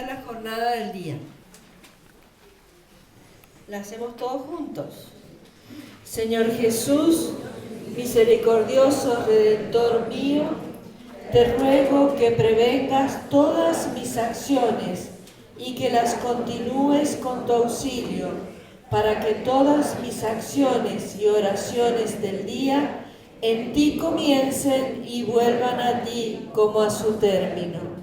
La jornada del día. La hacemos todos juntos. Señor Jesús, misericordioso Redentor mío, te ruego que prevengas todas mis acciones y que las continúes con tu auxilio, para que todas mis acciones y oraciones del día en ti comiencen y vuelvan a ti como a su término.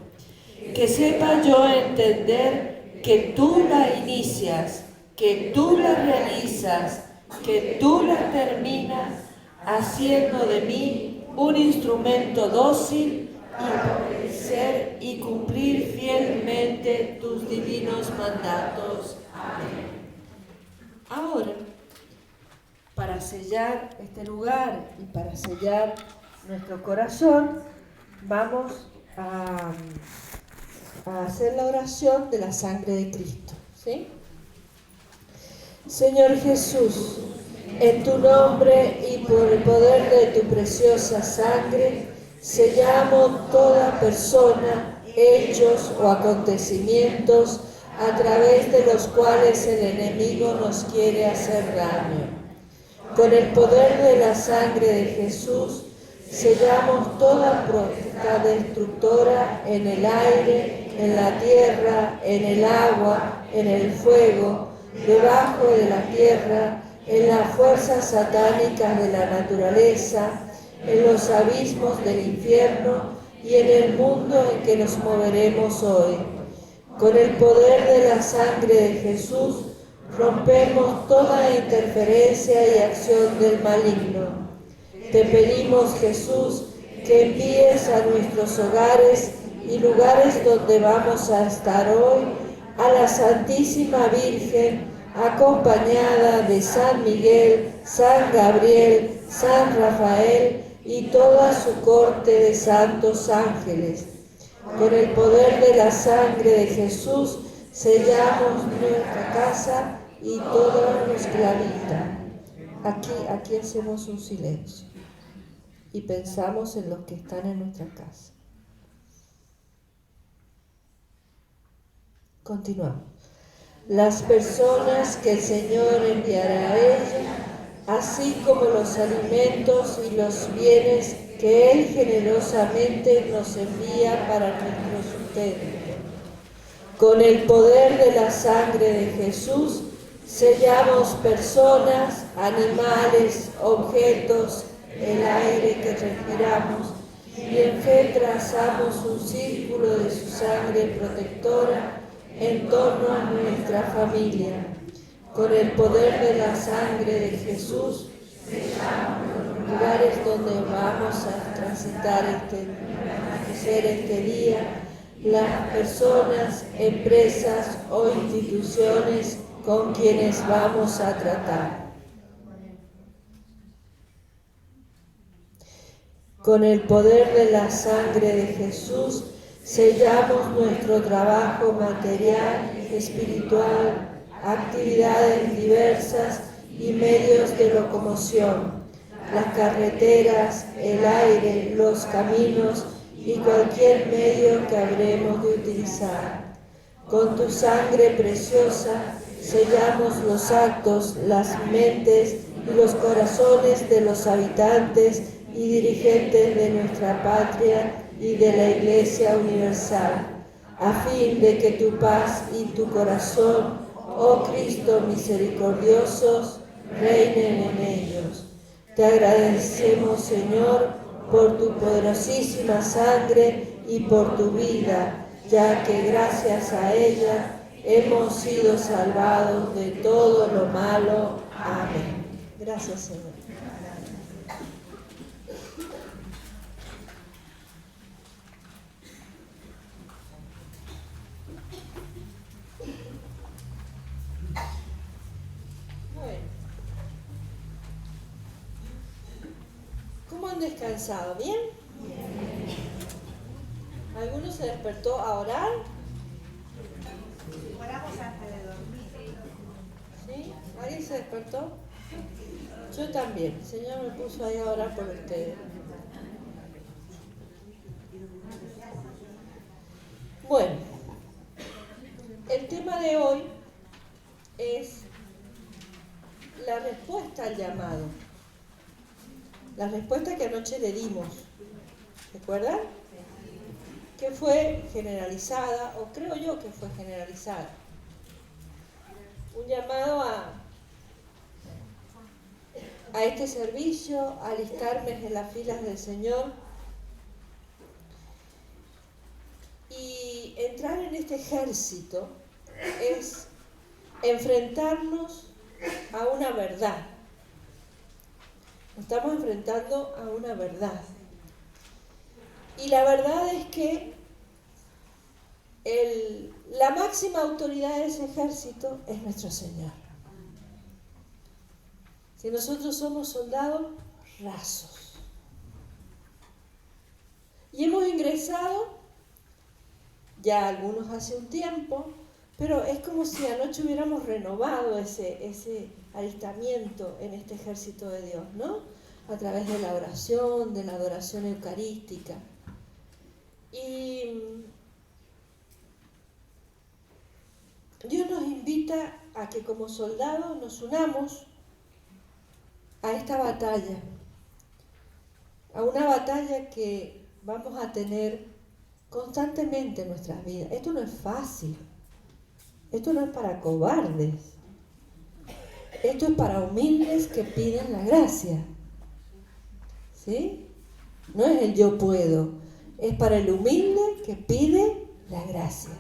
Que sepa yo entender que tú la inicias, que tú la realizas, que tú la terminas, haciendo de mí un instrumento dócil y obedecer y cumplir fielmente tus divinos mandatos. Amén. Ahora, para sellar este lugar y para sellar nuestro corazón, vamos a hacer la oración de la sangre de Cristo, ¿sí? Señor Jesús, en tu nombre y por el poder de tu preciosa sangre, sellamos toda persona, hechos o acontecimientos a través de los cuales el enemigo nos quiere hacer daño. Con el poder de la sangre de Jesús, sellamos toda práctica destructora en el aire, en la tierra, en el agua, en el fuego, debajo de la tierra, en las fuerzas satánicas de la naturaleza, en los abismos del infierno y en el mundo en que nos moveremos hoy. Con el poder de la sangre de Jesús, rompemos toda interferencia y acción del maligno. Te pedimos, Jesús, que envíes a nuestros hogares y lugares donde vamos a estar hoy a la Santísima Virgen, acompañada de San Miguel, San Gabriel, San Rafael y toda su corte de santos ángeles. Con el poder de la sangre de Jesús, sellamos nuestra casa y toda nuestra vida. Aquí hacemos un silencio y pensamos en los que están en nuestra casa. Continuamos. Las personas que el Señor enviará a ella, así como los alimentos y los bienes que Él generosamente nos envía para nuestro sustento. Con el poder de la sangre de Jesús, sellamos personas, animales, objetos, el aire que respiramos, y en fe trazamos un círculo de su sangre protectora en torno a nuestra familia. Con el poder de la sangre de Jesús, sellamos los lugares donde vamos a transitar este día, las personas, empresas o instituciones con quienes vamos a tratar. Con el poder de la sangre de Jesús, sellamos nuestro trabajo material, espiritual, actividades diversas y medios de locomoción, las carreteras, el aire, los caminos y cualquier medio que habremos de utilizar. Con tu sangre preciosa, sellamos los actos, las mentes y los corazones de los habitantes y dirigentes de nuestra patria y de la Iglesia Universal, a fin de que tu paz y tu corazón, oh Cristo misericordioso, reinen en ellos. Te agradecemos, Señor, por tu poderosísima sangre y por tu vida, ya que gracias a ella hemos sido salvados de todo lo malo. Amén. Gracias, Señor. ¿Cómo han descansado? ¿Bien? ¿Alguno se despertó a orar? Oramos antes de dormir. ¿Sí? ¿Alguien se despertó? Yo también. El Señor me puso ahí a orar por ustedes. Bueno, de hoy es la respuesta al llamado. La respuesta que anoche le dimos. ¿Recuerdan? Que fue generalizada, o creo yo que fue generalizada. Un llamado a este servicio, a alistarme en las filas del Señor y entrar en este ejército es enfrentarnos a una verdad. Nos estamos enfrentando a una verdad. Y la verdad es que la máxima autoridad de ese ejército es nuestro Señor. Si nosotros somos soldados rasos. Y hemos ingresado, ya algunos hace un tiempo, pero es como si anoche hubiéramos renovado ese alistamiento en este ejército de Dios, ¿no? A través de la oración, de la adoración eucarística. Y Dios nos invita a que como soldados nos unamos a esta batalla, a una batalla que vamos a tener constantemente en nuestras vidas. Esto no es fácil, esto no es para cobardes, esto es para humildes que piden la gracia, ¿sí? No es el yo puedo, es para el humilde que pide la gracia.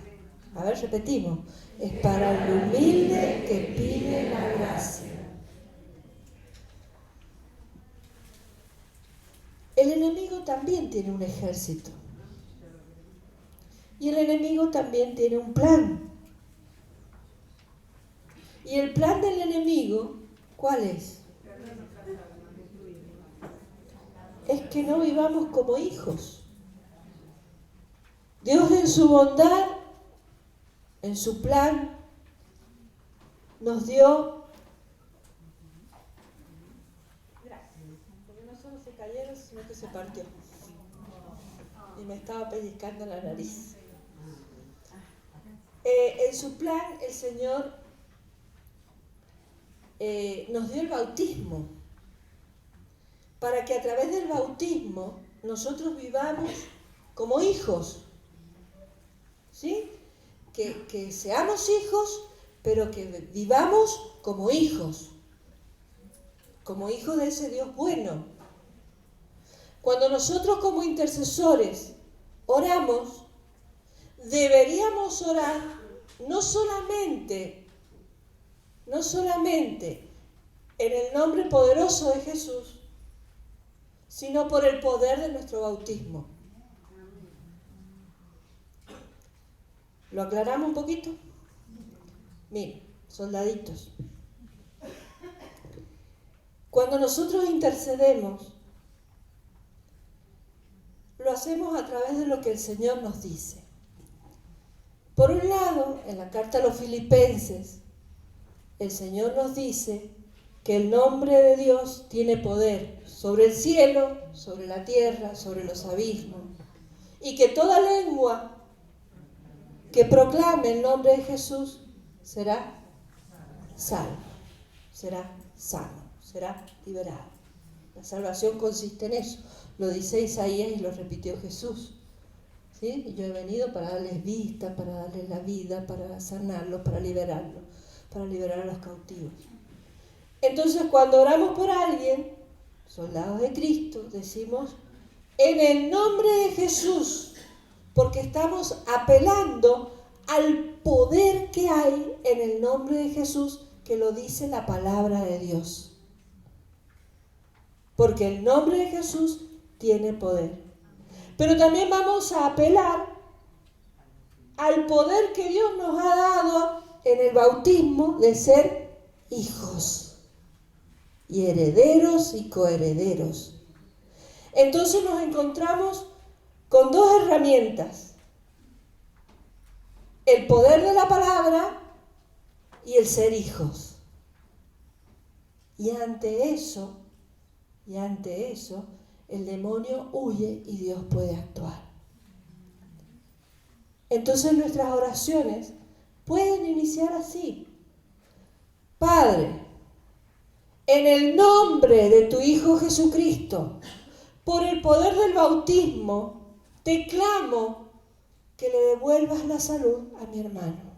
A ver, repetimos, es para el humilde que pide la gracia. El enemigo también tiene un ejército. Y el enemigo también tiene un plan. Y el plan del enemigo, ¿cuál es? Es que no vivamos como hijos. Dios en su bondad, en su plan, nos dio... Porque no solo se cayeron, sino que se partió. Y me estaba pellizcando la nariz. En su plan, el Señor nos dio el bautismo, para que a través del bautismo nosotros vivamos como hijos, ¿sí? Que seamos hijos, pero que vivamos como hijos de ese Dios bueno. Cuando nosotros como intercesores oramos, deberíamos orar no solamente en el nombre poderoso de Jesús, sino por el poder de nuestro bautismo. ¿Lo aclaramos un poquito? Miren, soldaditos. Cuando nosotros intercedemos, lo hacemos a través de lo que el Señor nos dice. Por un lado, en la carta a los Filipenses, el Señor nos dice que el nombre de Dios tiene poder sobre el cielo, sobre la tierra, sobre los abismos, y que toda lengua que proclame el nombre de Jesús será salvo, será sano, será liberado. La salvación consiste en eso. Lo dice Isaías y lo repitió Jesús. ¿Sí? Y yo he venido para darles vista, para darles la vida, para sanarlos, para liberar a los cautivos. Entonces, cuando oramos por alguien, soldados de Cristo, decimos en el nombre de Jesús, porque estamos apelando al poder que hay en el nombre de Jesús, que lo dice la palabra de Dios. Porque el nombre de Jesús tiene poder. Pero también vamos a apelar al poder que Dios nos ha dado en el bautismo de ser hijos y herederos y coherederos. Entonces nos encontramos con dos herramientas: el poder de la palabra y el ser hijos. Y ante eso, el demonio huye y Dios puede actuar. Entonces nuestras oraciones pueden iniciar así. Padre, en el nombre de tu Hijo Jesucristo, por el poder del bautismo, te clamo que le devuelvas la salud a mi hermano.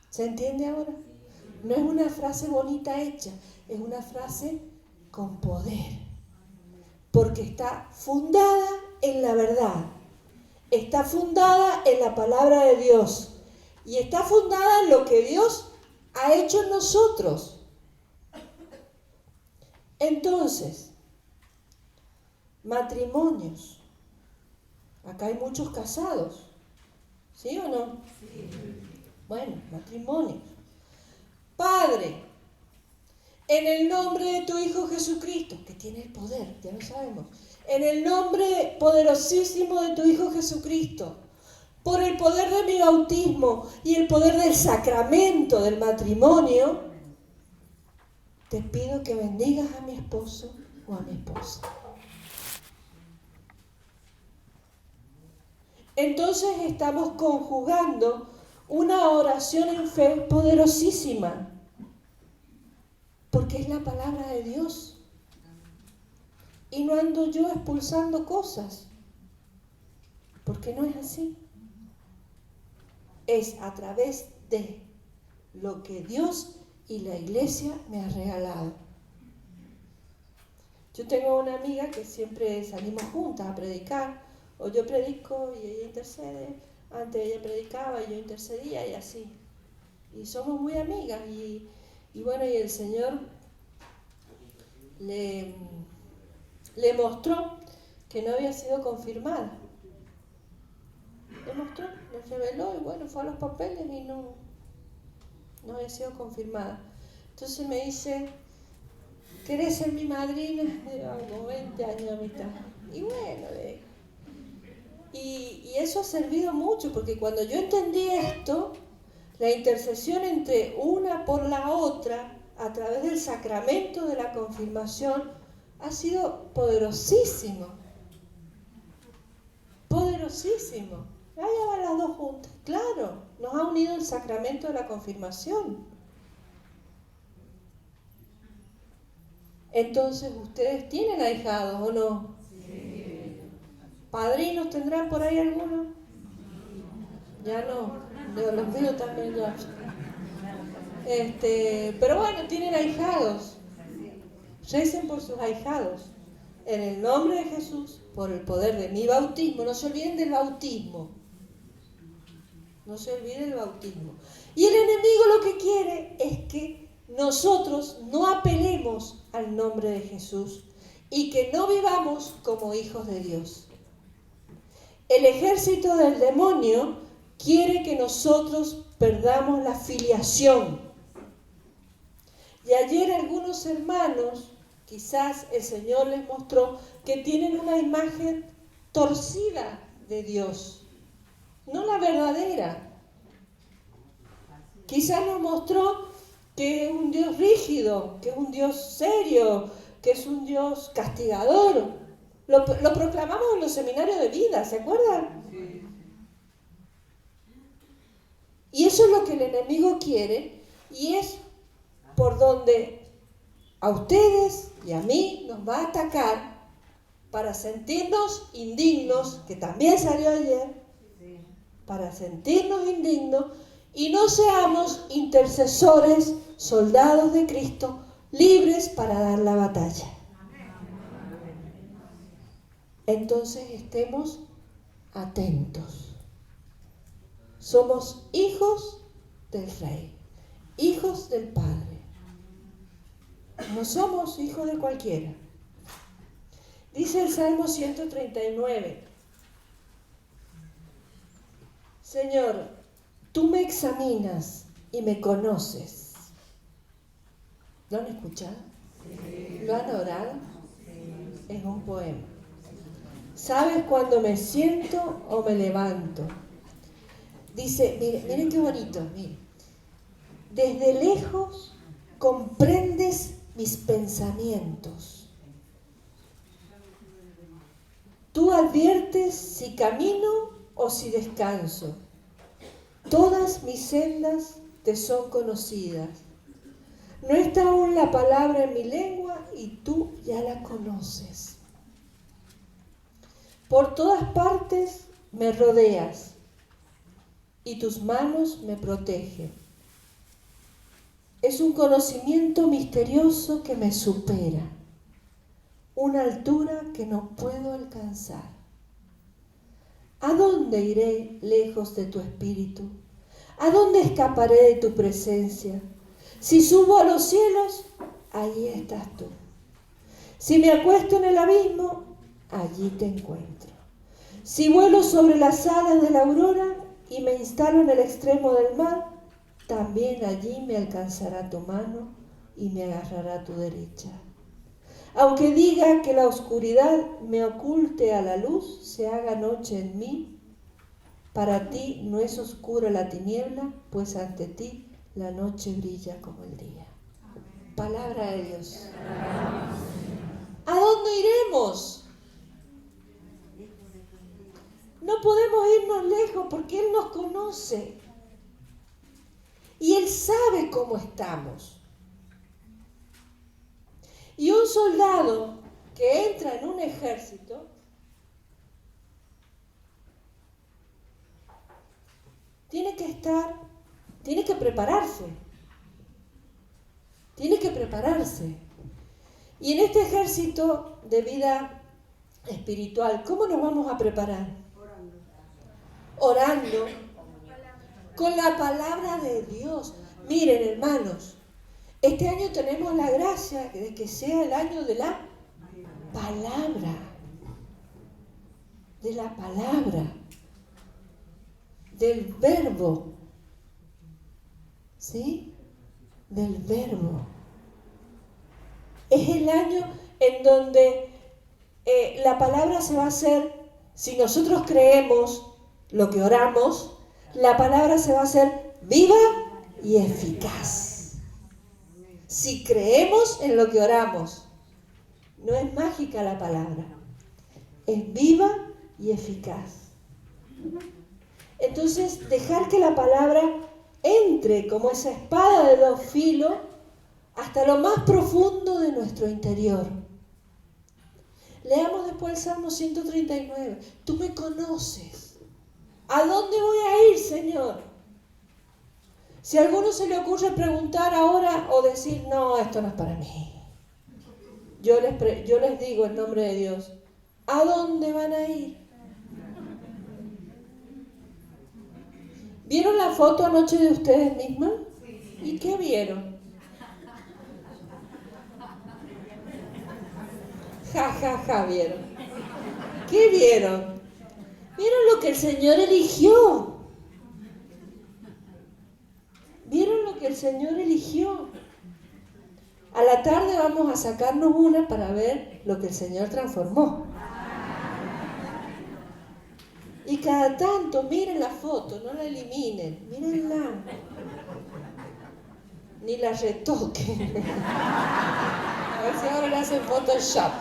¿Se entiende ahora? No es una frase bonita hecha, es una frase con poder, porque está fundada en la verdad, está fundada en la palabra de Dios y está fundada en lo que Dios ha hecho en nosotros. Entonces, matrimonios. Acá hay muchos casados, ¿sí o no? Sí. Bueno, matrimonios. Padre, en el nombre de tu Hijo Jesucristo, que tiene el poder, ya lo sabemos, en el nombre poderosísimo de tu Hijo Jesucristo, por el poder de mi bautismo y el poder del sacramento del matrimonio, te pido que bendigas a mi esposo o a mi esposa. Entonces estamos conjugando una oración en fe poderosísima, porque es la palabra de Dios. Y no ando yo expulsando cosas, porque no es así. Es a través de lo que Dios y la iglesia me ha regalado. Yo tengo una amiga que siempre salimos juntas a predicar, o yo predico y ella intercede, antes ella predicaba y yo intercedía y así. Y somos muy amigas y bueno, y el Señor le mostró que no había sido confirmada. Le mostró, le reveló y bueno, fue a los papeles y no había sido confirmada. Entonces me dice, ¿querés ser mi madrina? Digo, 20 años a mitad. Y bueno, y eso ha servido mucho, porque cuando yo entendí esto, la intercesión entre una por la otra, a través del sacramento de la confirmación, ha sido poderosísimo. Poderosísimo. Allá van las dos juntas. Claro, nos ha unido el sacramento de la confirmación. Entonces, ¿ustedes tienen ahijados o no? Sí. ¿Padrinos tendrán por ahí algunos? Ya no, los míos también ya. Pero bueno, tienen ahijados. Recen por sus ahijados. En el nombre de Jesús, por el poder de mi bautismo. No se olviden del bautismo. No se olviden del bautismo. Y el enemigo lo que quiere es que nosotros no apelemos al nombre de Jesús y que no vivamos como hijos de Dios. El ejército del demonio quiere que nosotros perdamos la filiación. Y ayer algunos hermanos, quizás el Señor les mostró que tienen una imagen torcida de Dios, no la verdadera. Quizás nos mostró que es un Dios rígido, que es un Dios serio, que es un Dios castigador. Lo proclamamos en los seminarios de vida, ¿se acuerdan? Sí. Y eso es lo que el enemigo quiere, y es por donde a ustedes y a mí nos va a atacar para sentirnos indignos, que también salió ayer, para sentirnos indignos y no seamos intercesores, soldados de Cristo, libres para dar la batalla. Entonces estemos atentos. Somos hijos del Rey, hijos del Padre. No somos hijos de cualquiera. Dice el Salmo 139. Señor, tú me examinas y me conoces. ¿Lo han escuchado? Sí. ¿Lo han orado? Sí. Es un poema. ¿Sabes cuándo me siento o me levanto? Dice, miren qué bonito, miren. Desde lejos comprendes mis pensamientos. Tú adviertes si camino o si descanso. Todas mis sendas te son conocidas. No está aún la palabra en mi lengua y tú ya la conoces. Por todas partes me rodeas y tus manos me protegen. Es un conocimiento misterioso que me supera, una altura que no puedo alcanzar. ¿A dónde iré lejos de tu espíritu? ¿A dónde escaparé de tu presencia? Si subo a los cielos, allí estás tú. Si me acuesto en el abismo, allí te encuentro. Si vuelo sobre las alas de la aurora y me instalo en el extremo del mar, también allí me alcanzará tu mano y me agarrará tu derecha. Aunque diga que la oscuridad me oculte a la luz, se haga noche en mí, para ti no es oscura la tiniebla, pues ante ti la noche brilla como el día. Palabra de Dios. ¿A dónde iremos? No podemos irnos lejos porque Él nos conoce. Y Él sabe cómo estamos. Y un soldado que entra en un ejército tiene que prepararse. Tiene que prepararse. Y en este ejército de vida espiritual, ¿cómo nos vamos a preparar? Orando. Con la palabra de Dios. Miren, hermanos, este año tenemos la gracia de que sea el año de la palabra. De la palabra. Del verbo. ¿Sí? Del verbo. Es el año en donde la palabra se va a hacer, si nosotros creemos lo que oramos, la palabra se va a hacer viva y eficaz. Si creemos en lo que oramos, no es mágica la palabra, es viva y eficaz. Entonces, dejar que la palabra entre como esa espada de dos filos hasta lo más profundo de nuestro interior. Leamos después el Salmo 139. Tú me conoces. ¿A dónde voy a ir, Señor? Si a alguno se le ocurre preguntar ahora o decir, no, esto no es para mí. Yo les digo en nombre de Dios, ¿a dónde van a ir? ¿Vieron la foto anoche de ustedes mismas? ¿Y qué vieron? Ja, ja, ja, vieron. ¿Qué vieron? Vieron lo que el Señor eligió. Vieron lo que el Señor eligió. A la tarde vamos a sacarnos una para ver lo que el Señor transformó. Y cada tanto, miren la foto, no la eliminen, mírenla. Ni la retoquen. A ver si ahora le hacen Photoshop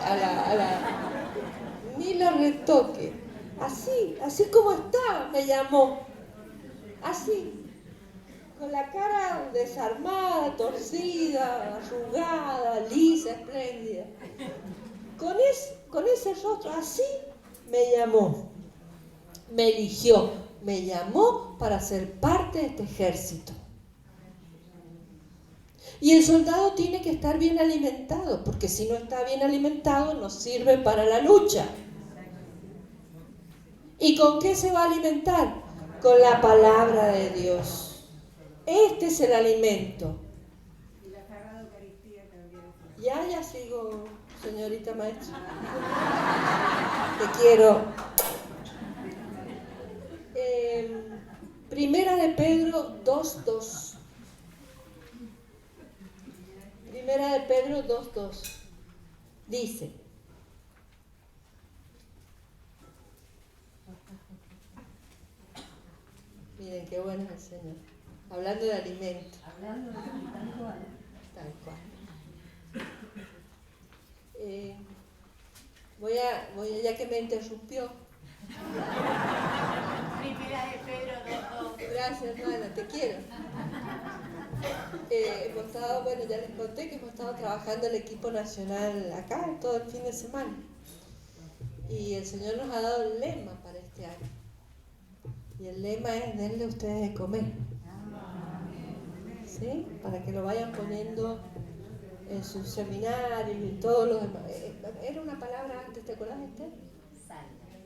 ni la retoquen. Así como está, me llamó. Así. Con la cara desarmada, torcida, arrugada, lisa, espléndida. Con ese rostro, así me llamó. Me eligió, me llamó para ser parte de este ejército. Y el soldado tiene que estar bien alimentado, porque si no está bien alimentado no sirve para la lucha. ¿Y con qué se va a alimentar? Con la palabra de Dios. Este es el alimento. Y la Sagrada Eucaristía también. Ya sigo, señorita maestra. Te quiero. Primera de Pedro 2:2. Primera de Pedro 2:2. Dice: miren qué bueno es el Señor. Hablando de alimento. Hablando de tal cual. Tal cual. Voy a, ya que me interrumpió. Primera de Pedro 2:2. Gracias, hermana, te quiero. Hemos estado, bueno, ya les conté que hemos estado trabajando el equipo nacional acá todo el fin de semana. Y el Señor nos ha dado el lema para este año. Y el lema es: denle a ustedes de comer. ¿Sí? Para que lo vayan poniendo en sus seminarios y en todos los demás. Era una palabra antes, ¿te acuerdas, Esther?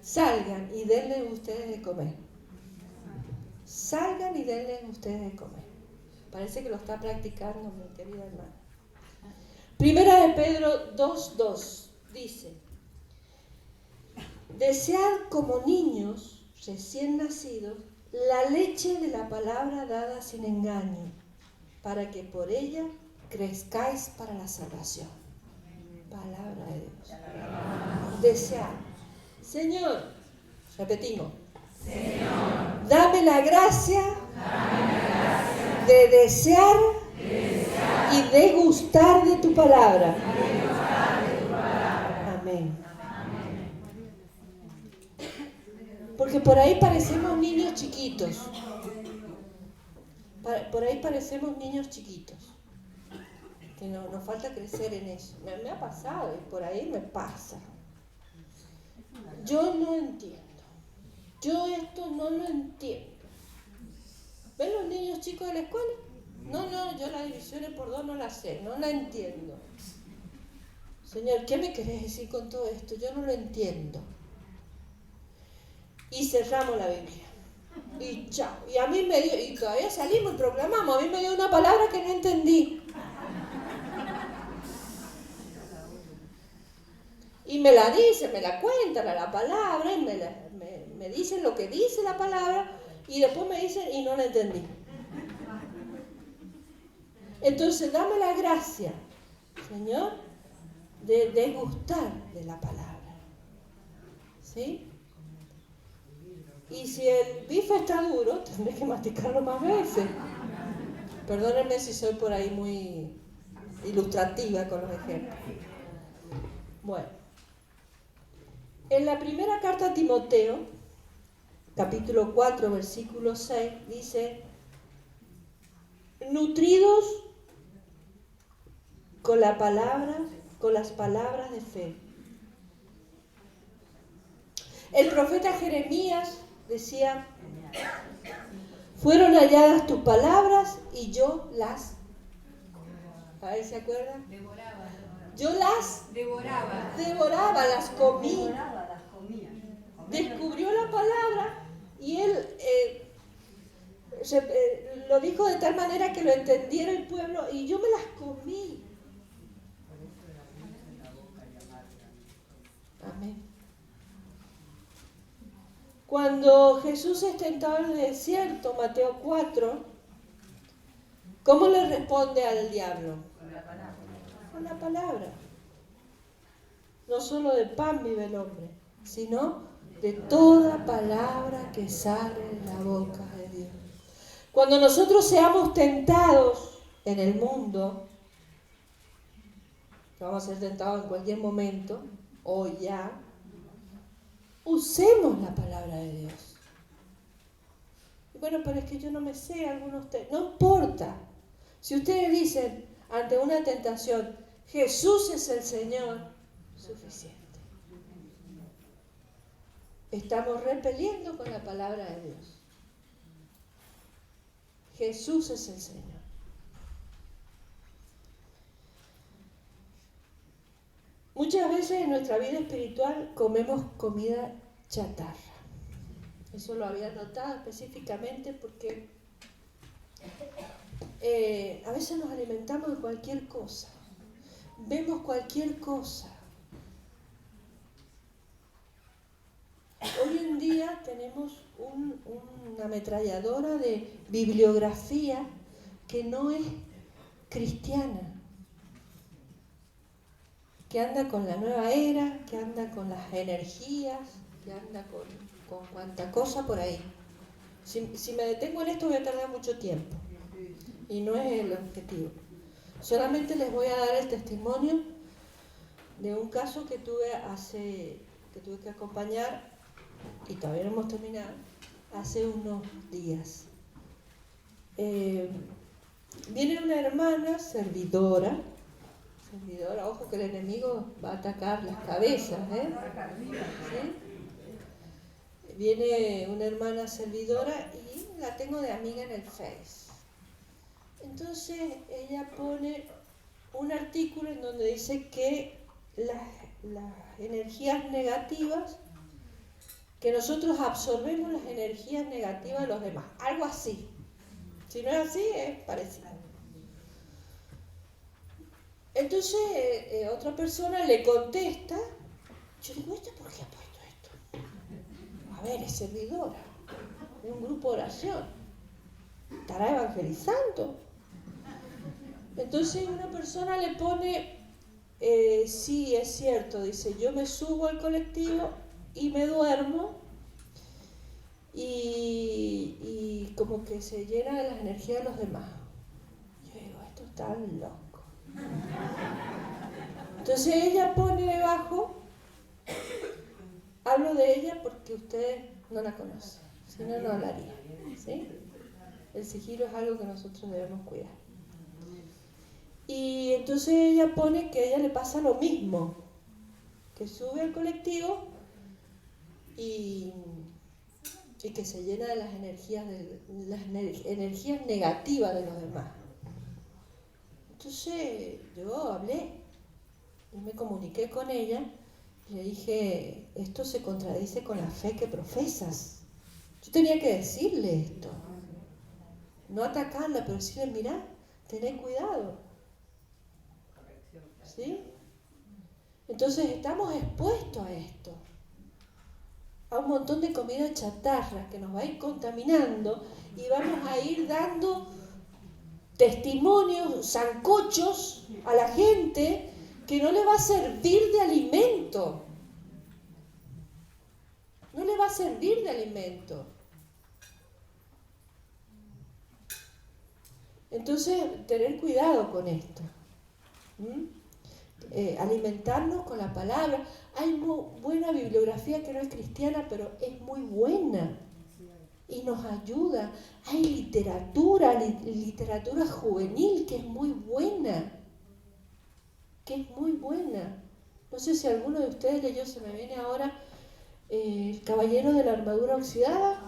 Salgan y denle ustedes de comer. Salgan y denle ustedes de comer. Parece que lo está practicando mi querida hermana. Primera de Pedro 2:2 dice: desead como niños recién nacidos la leche de la palabra dada sin engaño, para que por ella crezcáis para la salvación. Palabra de Dios. Desead. Señor, repetimos. Señor, dame la gracia de desear y degustar de tu palabra. Amén. Porque por ahí parecemos niños chiquitos. Por ahí parecemos niños chiquitos. Que nos falta crecer en eso. Me ha pasado y por ahí me pasa. Yo no entiendo. Yo esto no lo entiendo. ¿Ven los niños chicos de la escuela? No, yo las divisiones por 2 no las sé, no la entiendo. Señor, ¿qué me querés decir con todo esto? Yo no lo entiendo. Y cerramos la Biblia. Y chao. Y a mí me dio, y todavía salimos y proclamamos, a mí me dio una palabra que no entendí. Y me la dice, me la cuentan a la palabra, y me dicen lo que dice la palabra, y después me dicen, y no la entendí. Entonces, dame la gracia, Señor, de degustar de la palabra. ¿Sí? Y si el bife está duro, tendré que masticarlo más veces. Perdónenme si soy por ahí muy ilustrativa con los ejemplos. Bueno, en la primera carta a Timoteo, capítulo 4, versículo 6, dice: nutridos con la palabra, con las palabras de fe. El profeta Jeremías decía: fueron halladas tus palabras y yo las... A ver, ¿se acuerdan? Yo las devoraba, las comí. Descubrió la palabra y él lo dijo de tal manera que lo entendiera el pueblo, y yo me las comí. Amén. Cuando Jesús es tentado en el desierto, Mateo 4, ¿cómo le responde al diablo? Con la palabra. No solo de pan vive el hombre, sino de toda palabra que sale de la boca de Dios. Cuando nosotros seamos tentados en el mundo, que vamos a ser tentados en cualquier momento, o ya, usemos la palabra de Dios. Bueno, pero es que yo no me sé algunos textos. No importa. Si ustedes dicen ante una tentación, Jesús es el Señor, suficiente. Estamos repeliendo con la palabra de Dios. Jesús es el Señor. Muchas veces en nuestra vida espiritual comemos comida chatarra. Eso lo había notado específicamente porque a veces nos alimentamos de cualquier cosa. Vemos cualquier cosa. Hoy en día tenemos una ametralladora de bibliografía que no es cristiana, que anda con la nueva era, que anda con las energías, que anda con cuanta cosa por ahí. Si me detengo en esto voy a tardar mucho tiempo y no es el objetivo. Solamente les voy a dar el testimonio de un caso que tuve que acompañar, y todavía no hemos terminado, hace unos días. viene una hermana servidora, ojo que el enemigo va a atacar las cabezas, ¿sí? Viene una hermana servidora y la tengo de amiga en el Face. Entonces ella pone un artículo en donde dice que las energías negativas, que nosotros absorbemos las energías negativas de los demás, algo así. Si no es así, es parecido. Entonces otra persona le contesta, yo digo, ¿esto por qué ha puesto esto? A ver, es servidora, es un grupo de oración, estará evangelizando. Entonces una persona le pone, sí, es cierto, dice, yo me subo al colectivo y me duermo y como que se llena de las energías de los demás. Yo digo, esto está loco. Entonces ella pone debajo, hablo de ella porque ustedes no la conocen, si no, no hablaría, ¿sí? El sigilo es algo que nosotros debemos cuidar. Y entonces ella pone que a ella le pasa lo mismo, que sube al colectivo y que se llena de las energías negativas de los demás. Entonces yo hablé y me comuniqué con ella y le dije, esto se contradice con la fe que profesas. Yo tenía que decirle esto, no atacarla, pero decirle, mirá, tened cuidado. ¿Sí? Entonces estamos expuestos a esto, a un montón de comida chatarra que nos va a ir contaminando y vamos a ir dando testimonios, sancochos a la gente que no le va a servir de alimento. No le va a servir de alimento. Entonces, tener cuidado con esto. Alimentarnos con la palabra. Hay muy buena bibliografía que no es cristiana, pero es muy buena y nos ayuda. Hay literatura juvenil que es muy buena, No sé si alguno de ustedes leyó, se me viene ahora, El Caballero de la Armadura Oxidada.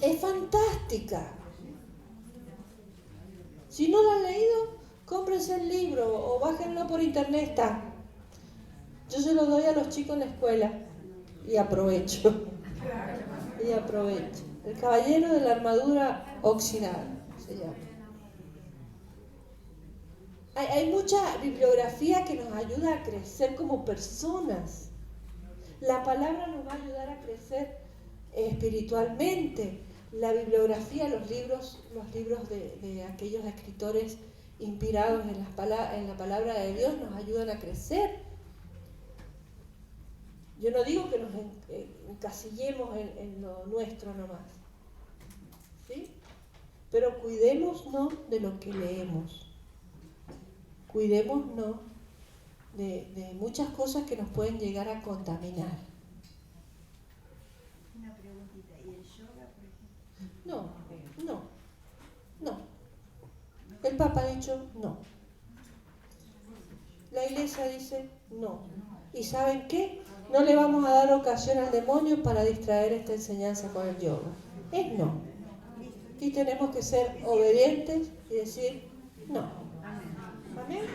Es fantástica. Si no lo han leído, cómprense el libro o bájenlo por internet, está. Yo se lo doy a los chicos en la escuela y aprovecho. El Caballero de la Armadura Oxidada se llama. Hay mucha bibliografía que nos ayuda a crecer como personas. La palabra nos va a ayudar a crecer espiritualmente. La bibliografía, los libros de aquellos escritores inspirados en la palabra de Dios nos ayudan a crecer. Yo no digo que nos encasillemos en lo nuestro nomás, ¿sí? Pero cuidémonos de lo que leemos. Cuidémonos de muchas cosas que nos pueden llegar a contaminar. Una preguntita, ¿y el yoga, por ejemplo? No. El Papa ha dicho no. La Iglesia dice no. ¿Y saben qué? No le vamos a dar ocasión al demonio para distraer esta enseñanza con el yoga. Es no. Y tenemos que ser obedientes y decir no. ¿Amén?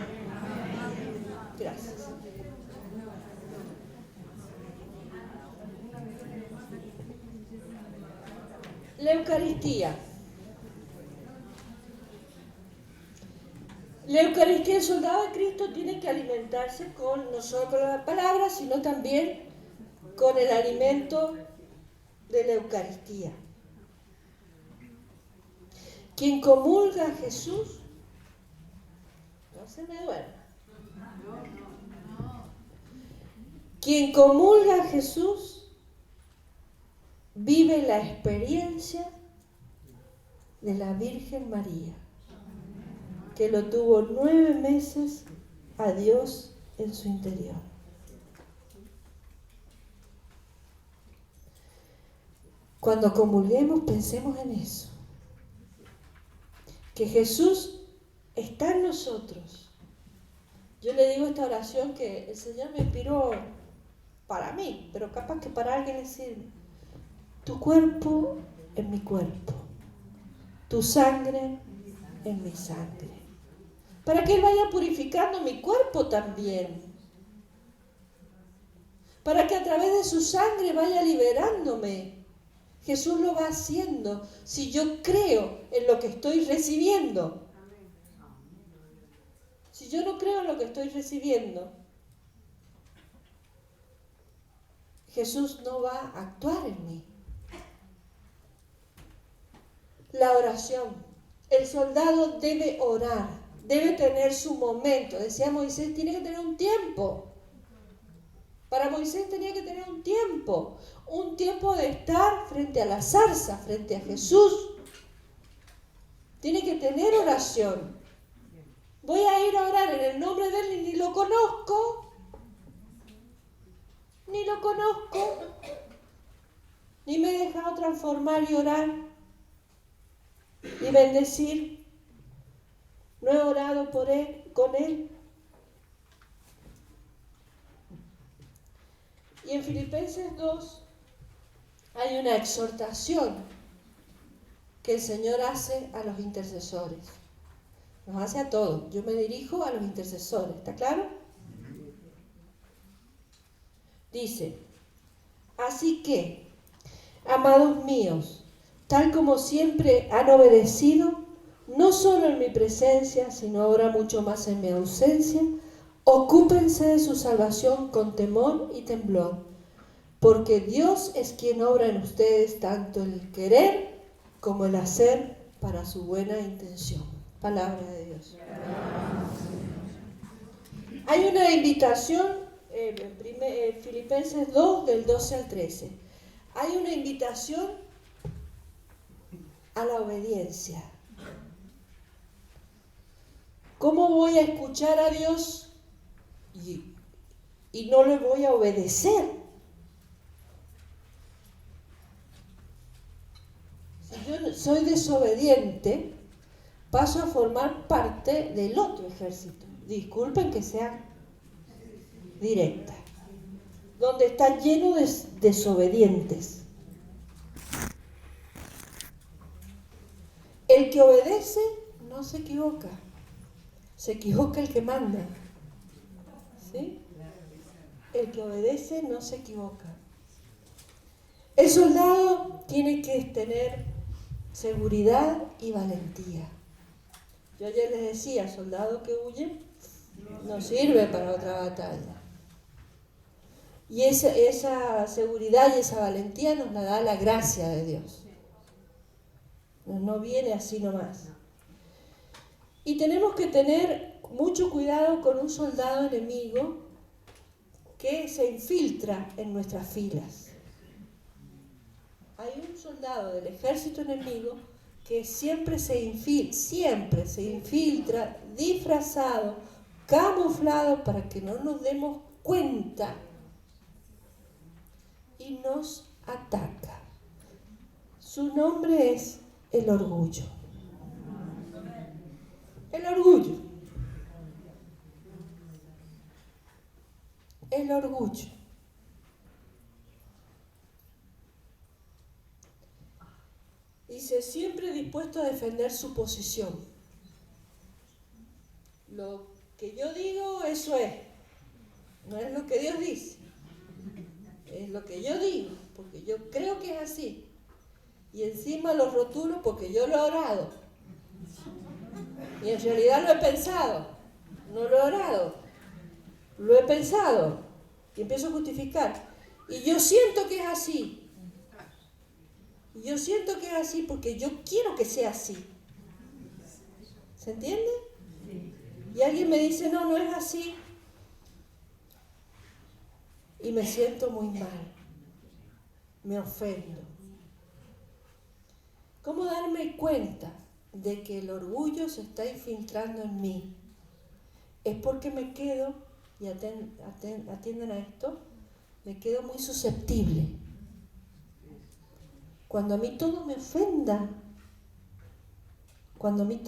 Gracias. La Eucaristía. La Eucaristía, el soldado de Cristo tiene que alimentarse no solo con la palabra, sino también con el alimento de la Eucaristía. Quien comulga a Jesús, no se me duerma. Quien comulga a Jesús vive la experiencia de la Virgen María, que lo tuvo 9 meses a Dios en su interior. Cuando comulguemos, pensemos en eso. que Jesús está en nosotros. Yo le digo esta oración que el Señor me inspiró para mí, pero capaz que para alguien le sirve. Tu cuerpo en mi cuerpo, tu sangre en mi sangre. Para que Él vaya purificando mi cuerpo también. Para que a través de su sangre vaya liberándome. Jesús lo va haciendo si yo creo en lo que estoy recibiendo. Si yo no creo en lo que estoy recibiendo, Jesús no va a actuar en mí. La oración. El soldado debe orar, debe tener su momento. Decía Moisés, tiene que tener un tiempo. Para Moisés tenía que tener un tiempo de estar frente a la zarza, frente a Jesús. Tiene que tener oración. Voy a ir a orar en el nombre de Él y ni lo conozco, ni me he dejado transformar y orar y bendecir. No he orado por Él, con Él. Y en Filipenses 2 hay una exhortación que el Señor hace a los intercesores. Nos hace a todos. Yo me dirijo a los intercesores. ¿Está claro? Dice, así que, amados míos, tal como siempre han obedecido, no solo en mi presencia, sino ahora mucho más en mi ausencia, ocúpense de su salvación con temor y temblor, porque Dios es quien obra en ustedes tanto el querer como el hacer para su buena intención. Palabra de Dios. Hay una invitación, Filipenses 2, del 12 al 13. Hay una invitación a la obediencia. ¿Cómo voy a escuchar a Dios y no le voy a obedecer? Si yo soy desobediente, paso a formar parte del otro ejército. Disculpen que sea directa. Donde está lleno de desobedientes. El que obedece no se equivoca. Se equivoca el que manda. ¿Sí? El que obedece no se equivoca. El soldado tiene que tener seguridad y valentía. Yo ayer les decía, soldado que huye no sirve para otra batalla. Y esa seguridad y esa valentía nos la da la gracia de Dios. No viene así nomás. Y tenemos que tener mucho cuidado con un soldado enemigo que se infiltra en nuestras filas. Hay un soldado del ejército enemigo que siempre se infiltra, disfrazado, camuflado para que no nos demos cuenta y nos ataca. Su nombre es el orgullo. El orgullo. El orgullo. Dice, siempre dispuesto a defender su posición. Lo que yo digo, eso es. No es lo que Dios dice. Es lo que yo digo, porque yo creo que es así. Y encima lo rotulo porque yo lo he orado. Y en realidad lo he pensado. No lo he orado. Lo he pensado. Y empiezo a justificar. Y yo siento que es así. Y yo siento que es así porque yo quiero que sea así. ¿Se entiende? Y alguien me dice, no, no es así. Y me siento muy mal. Me ofendo. ¿Cómo darme cuenta de que el orgullo se está infiltrando en mí? Es porque me quedo, y atienden a esto, me quedo muy susceptible. Cuando a mí todo me ofenda, Cuando a mí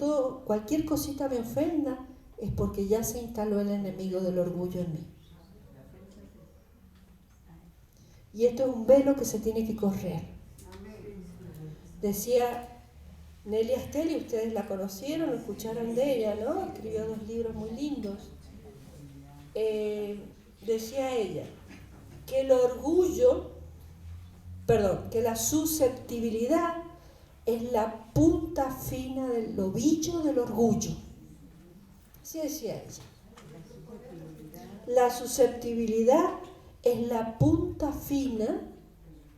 cualquier cosita me ofenda, es porque ya se instaló el enemigo del orgullo en mí. Y esto es un velo que se tiene que correr. Decía Nelia Stelly, ustedes la conocieron, escucharon de ella, ¿no? Escribió 2 libros muy lindos. Decía ella que que la susceptibilidad es la punta fina del ovillo del orgullo. Así decía ella. La susceptibilidad es la punta fina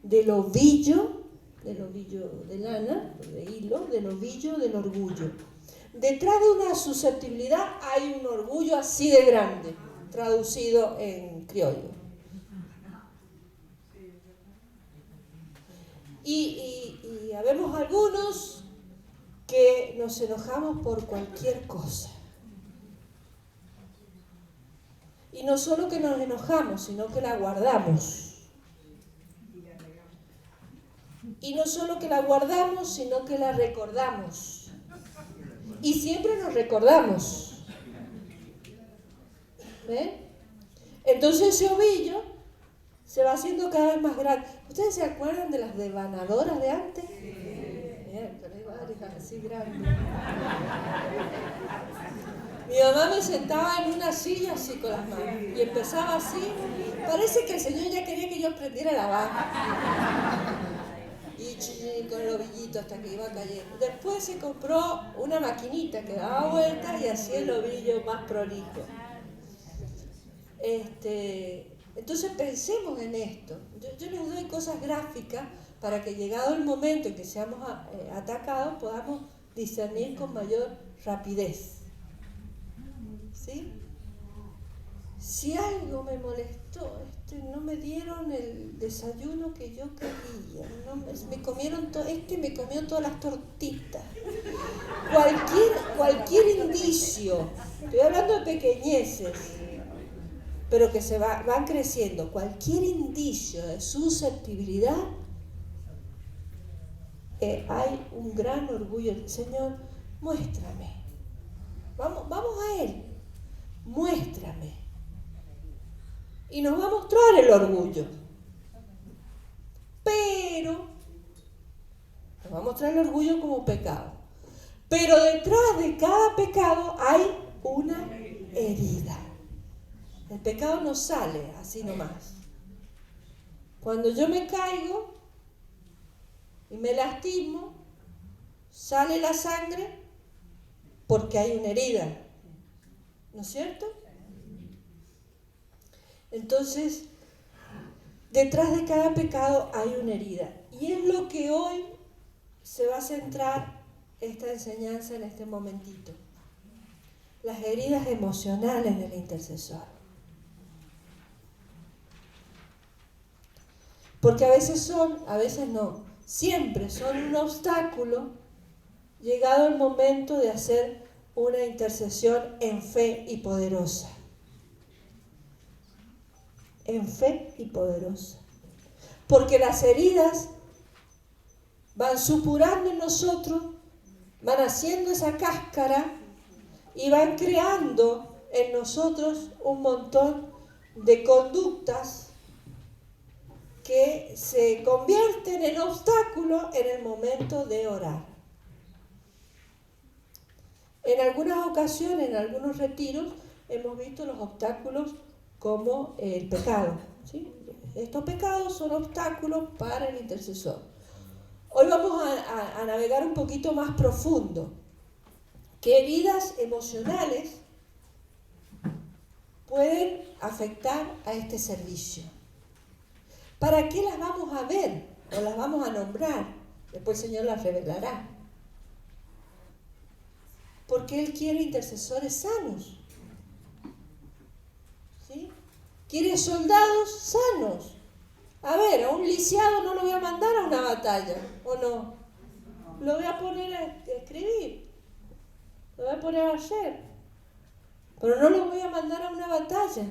del ovillo de lana, de hilo, del ovillo del orgullo. Detrás de una susceptibilidad hay un orgullo así de grande, traducido en criollo. Y habemos algunos que nos enojamos por cualquier cosa. Y no solo que nos enojamos, sino que la guardamos. Y no solo que la guardamos, sino que la recordamos. Y siempre nos recordamos. ¿Ven? Entonces ese ovillo se va haciendo cada vez más grande. ¿Ustedes se acuerdan de las devanadoras de antes? Pero hay varias así grandes. Mi mamá me sentaba en una silla así con las manos y empezaba así. Parece que el Señor ya quería que yo aprendiera a lavar. Y con el ovillito hasta que iba cayendo. Después se compró una maquinita que daba vueltas y hacía el ovillo más prolijo. Entonces pensemos en esto. Yo les doy cosas gráficas para que llegado el momento en que seamos atacados podamos discernir con mayor rapidez. ¿Sí? Si algo me molestó, no me dieron el desayuno que yo quería, me comieron me comió todas las tortitas. Cualquier indicio, estoy hablando de pequeñeces, pero que van creciendo, cualquier indicio de susceptibilidad, hay un gran orgullo. Señor, muéstrame. Vamos a Él, muéstrame. Y nos va a mostrar el orgullo. Pero nos va a mostrar el orgullo como pecado. Pero detrás de cada pecado hay una herida. El pecado no sale así nomás. Cuando yo me caigo y me lastimo, sale la sangre porque hay una herida. ¿No es cierto? Entonces, detrás de cada pecado hay una herida. Y es lo que hoy se va a centrar esta enseñanza en este momentito. Las heridas emocionales del intercesor. Porque a veces no, siempre son un obstáculo llegado el momento de hacer una intercesión en fe y poderosa. En fe y poderosa. Porque las heridas van supurando en nosotros, van haciendo esa cáscara y van creando en nosotros un montón de conductas que se convierten en obstáculos en el momento de orar. En algunas ocasiones, en algunos retiros, hemos visto los obstáculos como el pecado, ¿sí? Estos pecados son obstáculos para el intercesor. Hoy vamos a navegar un poquito más profundo. ¿Qué heridas emocionales pueden afectar a este servicio? ¿Para qué las vamos a ver o las vamos a nombrar? Después el Señor las revelará. Porque Él quiere intercesores sanos. ¿Sí? Quiere soldados sanos. A ver, a un lisiado no lo voy a mandar a una batalla, ¿o no? Lo voy a poner a escribir. Lo voy a poner a hacer. Pero no lo voy a mandar a una batalla.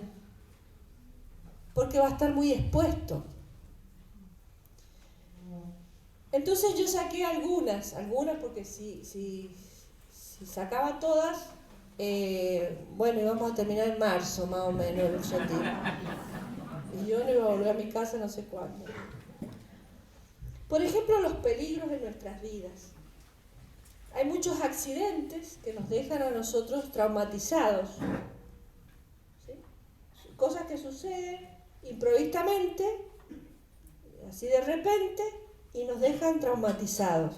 Porque va a estar muy expuesto. Entonces yo saqué algunas porque si Si sacaba todas, bueno, íbamos a terminar en marzo, más o menos, el objetivo. Y yo no iba a volver a mi casa no sé cuándo. Por ejemplo, los peligros de nuestras vidas. Hay muchos accidentes que nos dejan a nosotros traumatizados. ¿Sí? Cosas que suceden imprevistamente, así de repente, y nos dejan traumatizados.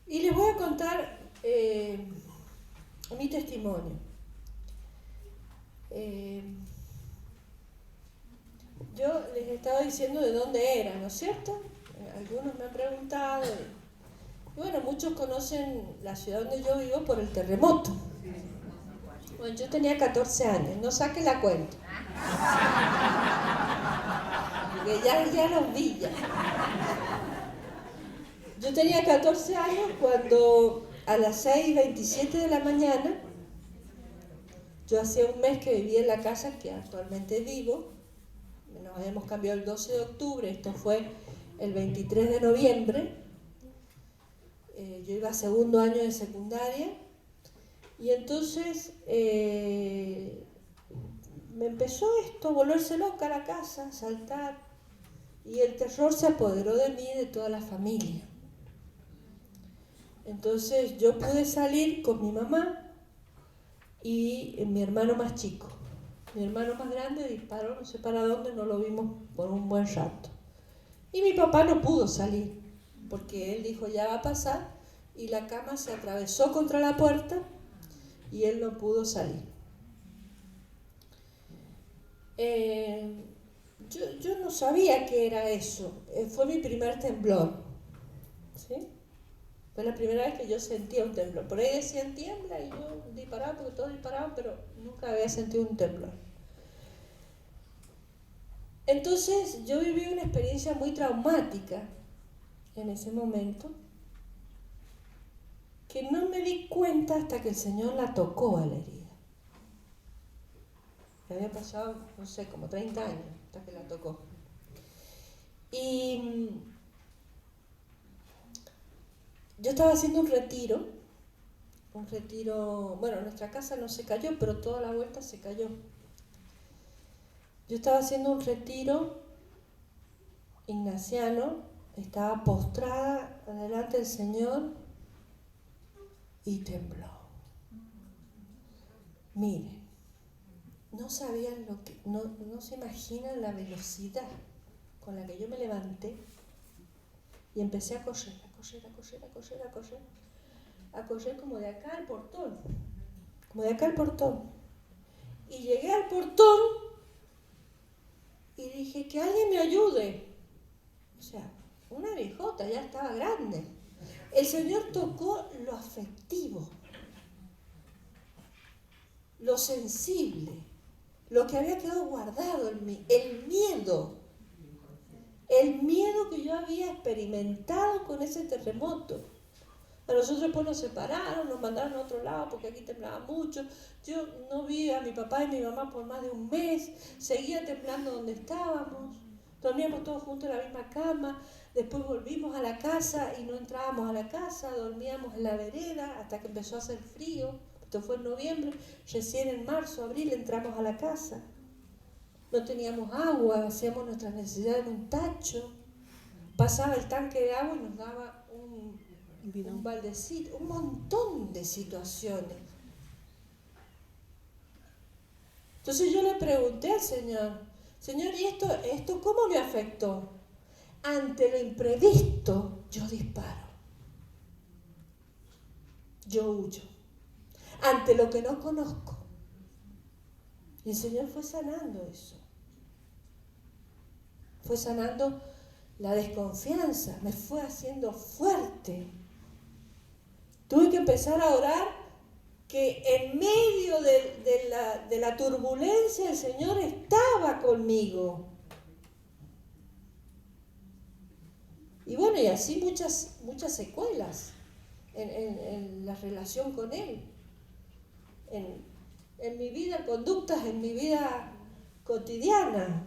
Y les voy a contar mi testimonio. Yo les estaba diciendo de dónde era, ¿no es cierto? Algunos me han preguntado. Y bueno, muchos conocen la ciudad donde yo vivo por el terremoto. Bueno, yo tenía 14 años, no saquen la cuenta. Porque ya los vi ya. Yo tenía 14 años cuando a las 6:27 de la mañana, yo hacía un mes que vivía en la casa que actualmente vivo, nos habíamos cambiado el 12 de octubre, esto fue el 23 de noviembre, yo iba a segundo año de secundaria, y entonces me empezó esto, a volverse loca la casa, a saltar, y el terror se apoderó de mí y de toda la familia. Entonces yo pude salir con mi mamá y mi hermano más chico. Mi hermano más grande disparó, no sé para dónde, no lo vimos por un buen rato. Y mi papá no pudo salir, porque él dijo ya va a pasar, y la cama se atravesó contra la puerta y él no pudo salir. Yo no sabía qué era eso, fue mi primer temblor, ¿sí? Fue la primera vez que yo sentía un temblor. Por ahí decían tiembla y yo disparaba porque todos disparaban, pero nunca había sentido un temblor. Entonces yo viví una experiencia muy traumática en ese momento, que no me di cuenta hasta que el Señor la tocó a la herida. Me había pasado, no sé, como 30 años hasta que la tocó. Y yo estaba haciendo un retiro, bueno, nuestra casa no se cayó, pero toda la vuelta se cayó. Yo estaba haciendo un retiro ignaciano, estaba postrada delante del Señor y tembló. Miren, no sabían lo que, no se imaginan la velocidad con la que yo me levanté y empecé a correr como de acá al portón, y llegué al portón y dije que alguien me ayude, o sea, una viejota, ya estaba grande. El Señor tocó lo afectivo, lo sensible, lo que había quedado guardado en mí, el miedo que yo había experimentado con ese terremoto. A nosotros después nos separaron, nos mandaron a otro lado porque aquí temblaba mucho. Yo no vi a mi papá y mi mamá por más de un mes, seguía temblando donde estábamos, dormíamos todos juntos en la misma cama, después volvimos a la casa y no entrábamos a la casa, dormíamos en la vereda hasta que empezó a hacer frío. Esto fue en noviembre, recién en marzo, abril entramos a la casa. No teníamos agua, hacíamos nuestras necesidades en un tacho. Pasaba el tanque de agua y nos daba un baldecito, un montón de situaciones. Entonces yo le pregunté al Señor, ¿y esto cómo me afectó? Ante lo imprevisto, yo disparo. Yo huyo. Ante lo que no conozco. Y el Señor fue sanando eso. Fue sanando la desconfianza, me fue haciendo fuerte. Tuve que empezar a orar que en medio de la turbulencia el Señor estaba conmigo. Y bueno, y así muchas secuelas en la relación con Él. En mi vida, conductas en mi vida cotidiana.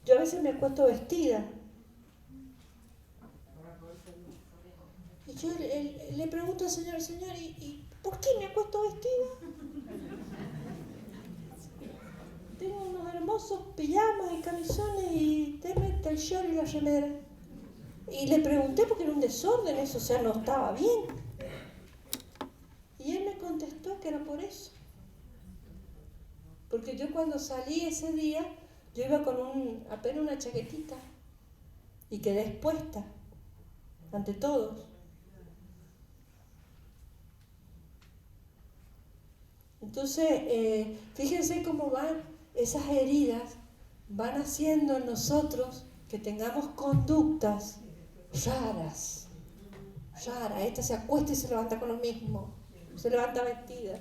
Yo a veces me acuesto vestida yo le pregunto al Señor, ¿y por qué me acuesto vestida? Tengo unos hermosos pijamas y camisones y te mete el short y la remera. Y le pregunté porque era un desorden eso, o sea, no estaba bien. Y él me contestó que era por eso. Porque yo cuando salí ese día, yo iba con apenas una chaquetita y quedé expuesta ante todos. Entonces, fíjense cómo van esas heridas, van haciendo en nosotros que tengamos conductas raras. Esta se acuesta y se levanta con lo mismo, se levanta vestida.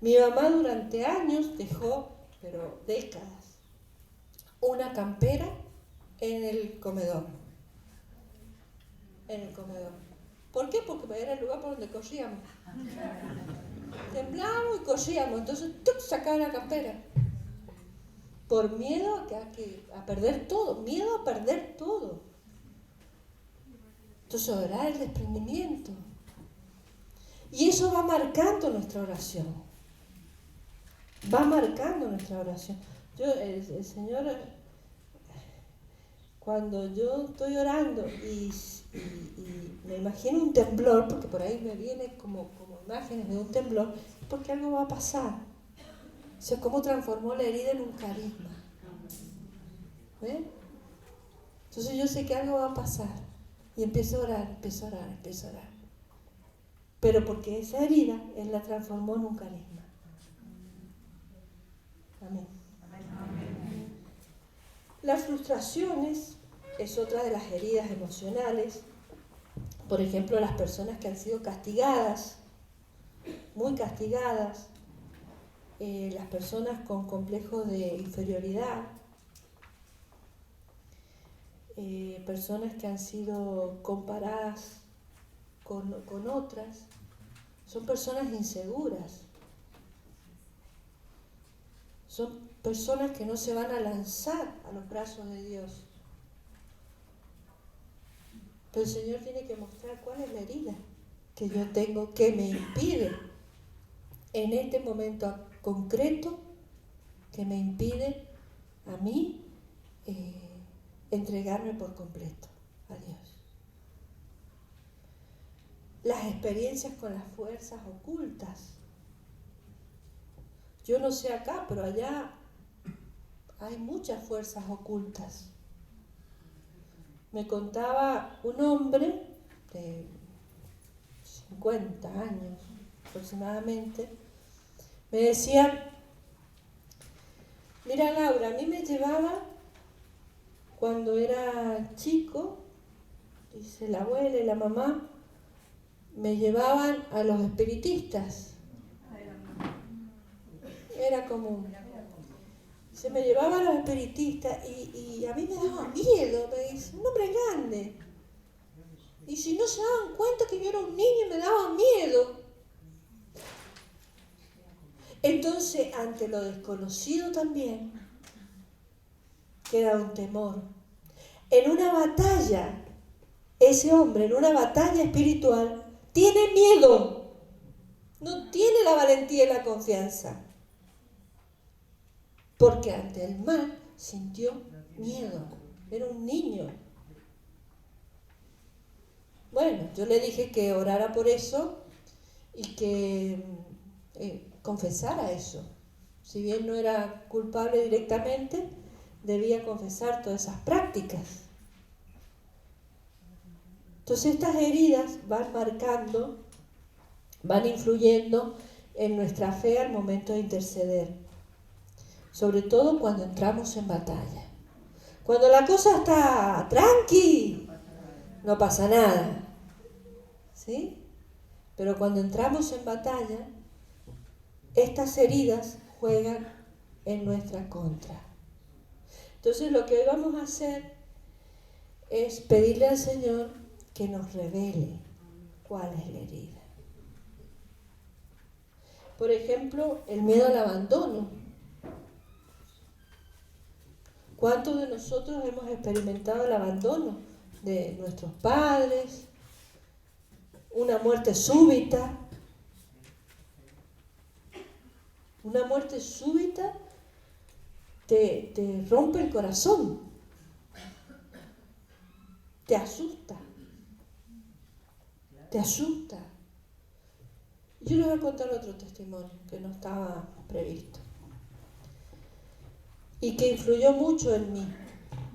Mi mamá durante años dejó, pero décadas, una campera en el comedor. ¿Por qué? Porque era el lugar por donde corríamos. Temblábamos y corríamos, entonces sacaba la campera. Por miedo a perder todo, miedo a perder todo. Entonces orar el desprendimiento. Y eso va marcando nuestra oración. El Señor, cuando yo estoy orando y me imagino un temblor, porque por ahí me vienen como imágenes de un temblor, porque algo va a pasar. O sea, cómo transformó la herida en un carisma. ¿Ven? Entonces yo sé que algo va a pasar. Y empiezo a orar. Pero porque esa herida, Él la transformó en un carisma. Amén. Las frustraciones es otra de las heridas emocionales. Por ejemplo, las personas que han sido castigadas, muy castigadas, las personas con complejos de inferioridad, personas que han sido comparadas con otras, son personas inseguras, son personas que no se van a lanzar a los brazos de Dios. Pero el Señor tiene que mostrar cuál es la herida que yo tengo que me impide en este momento concreto, que me impide a mí entregarme por completo a Dios. Las experiencias con las fuerzas ocultas. Yo no sé acá, pero allá hay muchas fuerzas ocultas. Me contaba un hombre de 50 años aproximadamente, me decía, mira Laura, a mí me llevaba cuando era chico, dice la abuela y la mamá, me llevaban a los espiritistas. Era común. Se me llevaban a los espiritistas y a mí me daba miedo, me dice, un hombre grande. Y si no se daban cuenta que yo era un niño, me daba miedo. Entonces, ante lo desconocido también, queda un temor. En una batalla, ese hombre, en una batalla espiritual, tiene miedo. No tiene la valentía y la confianza. Porque ante el mal sintió miedo. Era un niño. Bueno, yo le dije que orara por eso y que confesara eso. Si bien no era culpable directamente, debía confesar todas esas prácticas. Entonces estas heridas van marcando, van influyendo en nuestra fe al momento de interceder. Sobre todo cuando entramos en batalla. Cuando la cosa está tranqui, no pasa nada. ¿Sí? Pero cuando entramos en batalla, estas heridas juegan en nuestra contra. Entonces lo que hoy vamos a hacer es pedirle al Señor que nos revele cuál es la herida. Por ejemplo, el miedo al abandono. ¿Cuántos de nosotros hemos experimentado el abandono de nuestros padres, una muerte súbita. Una muerte súbita te rompe el corazón, te asusta. Yo les voy a contar otro testimonio que no estaba previsto y que influyó mucho en mí,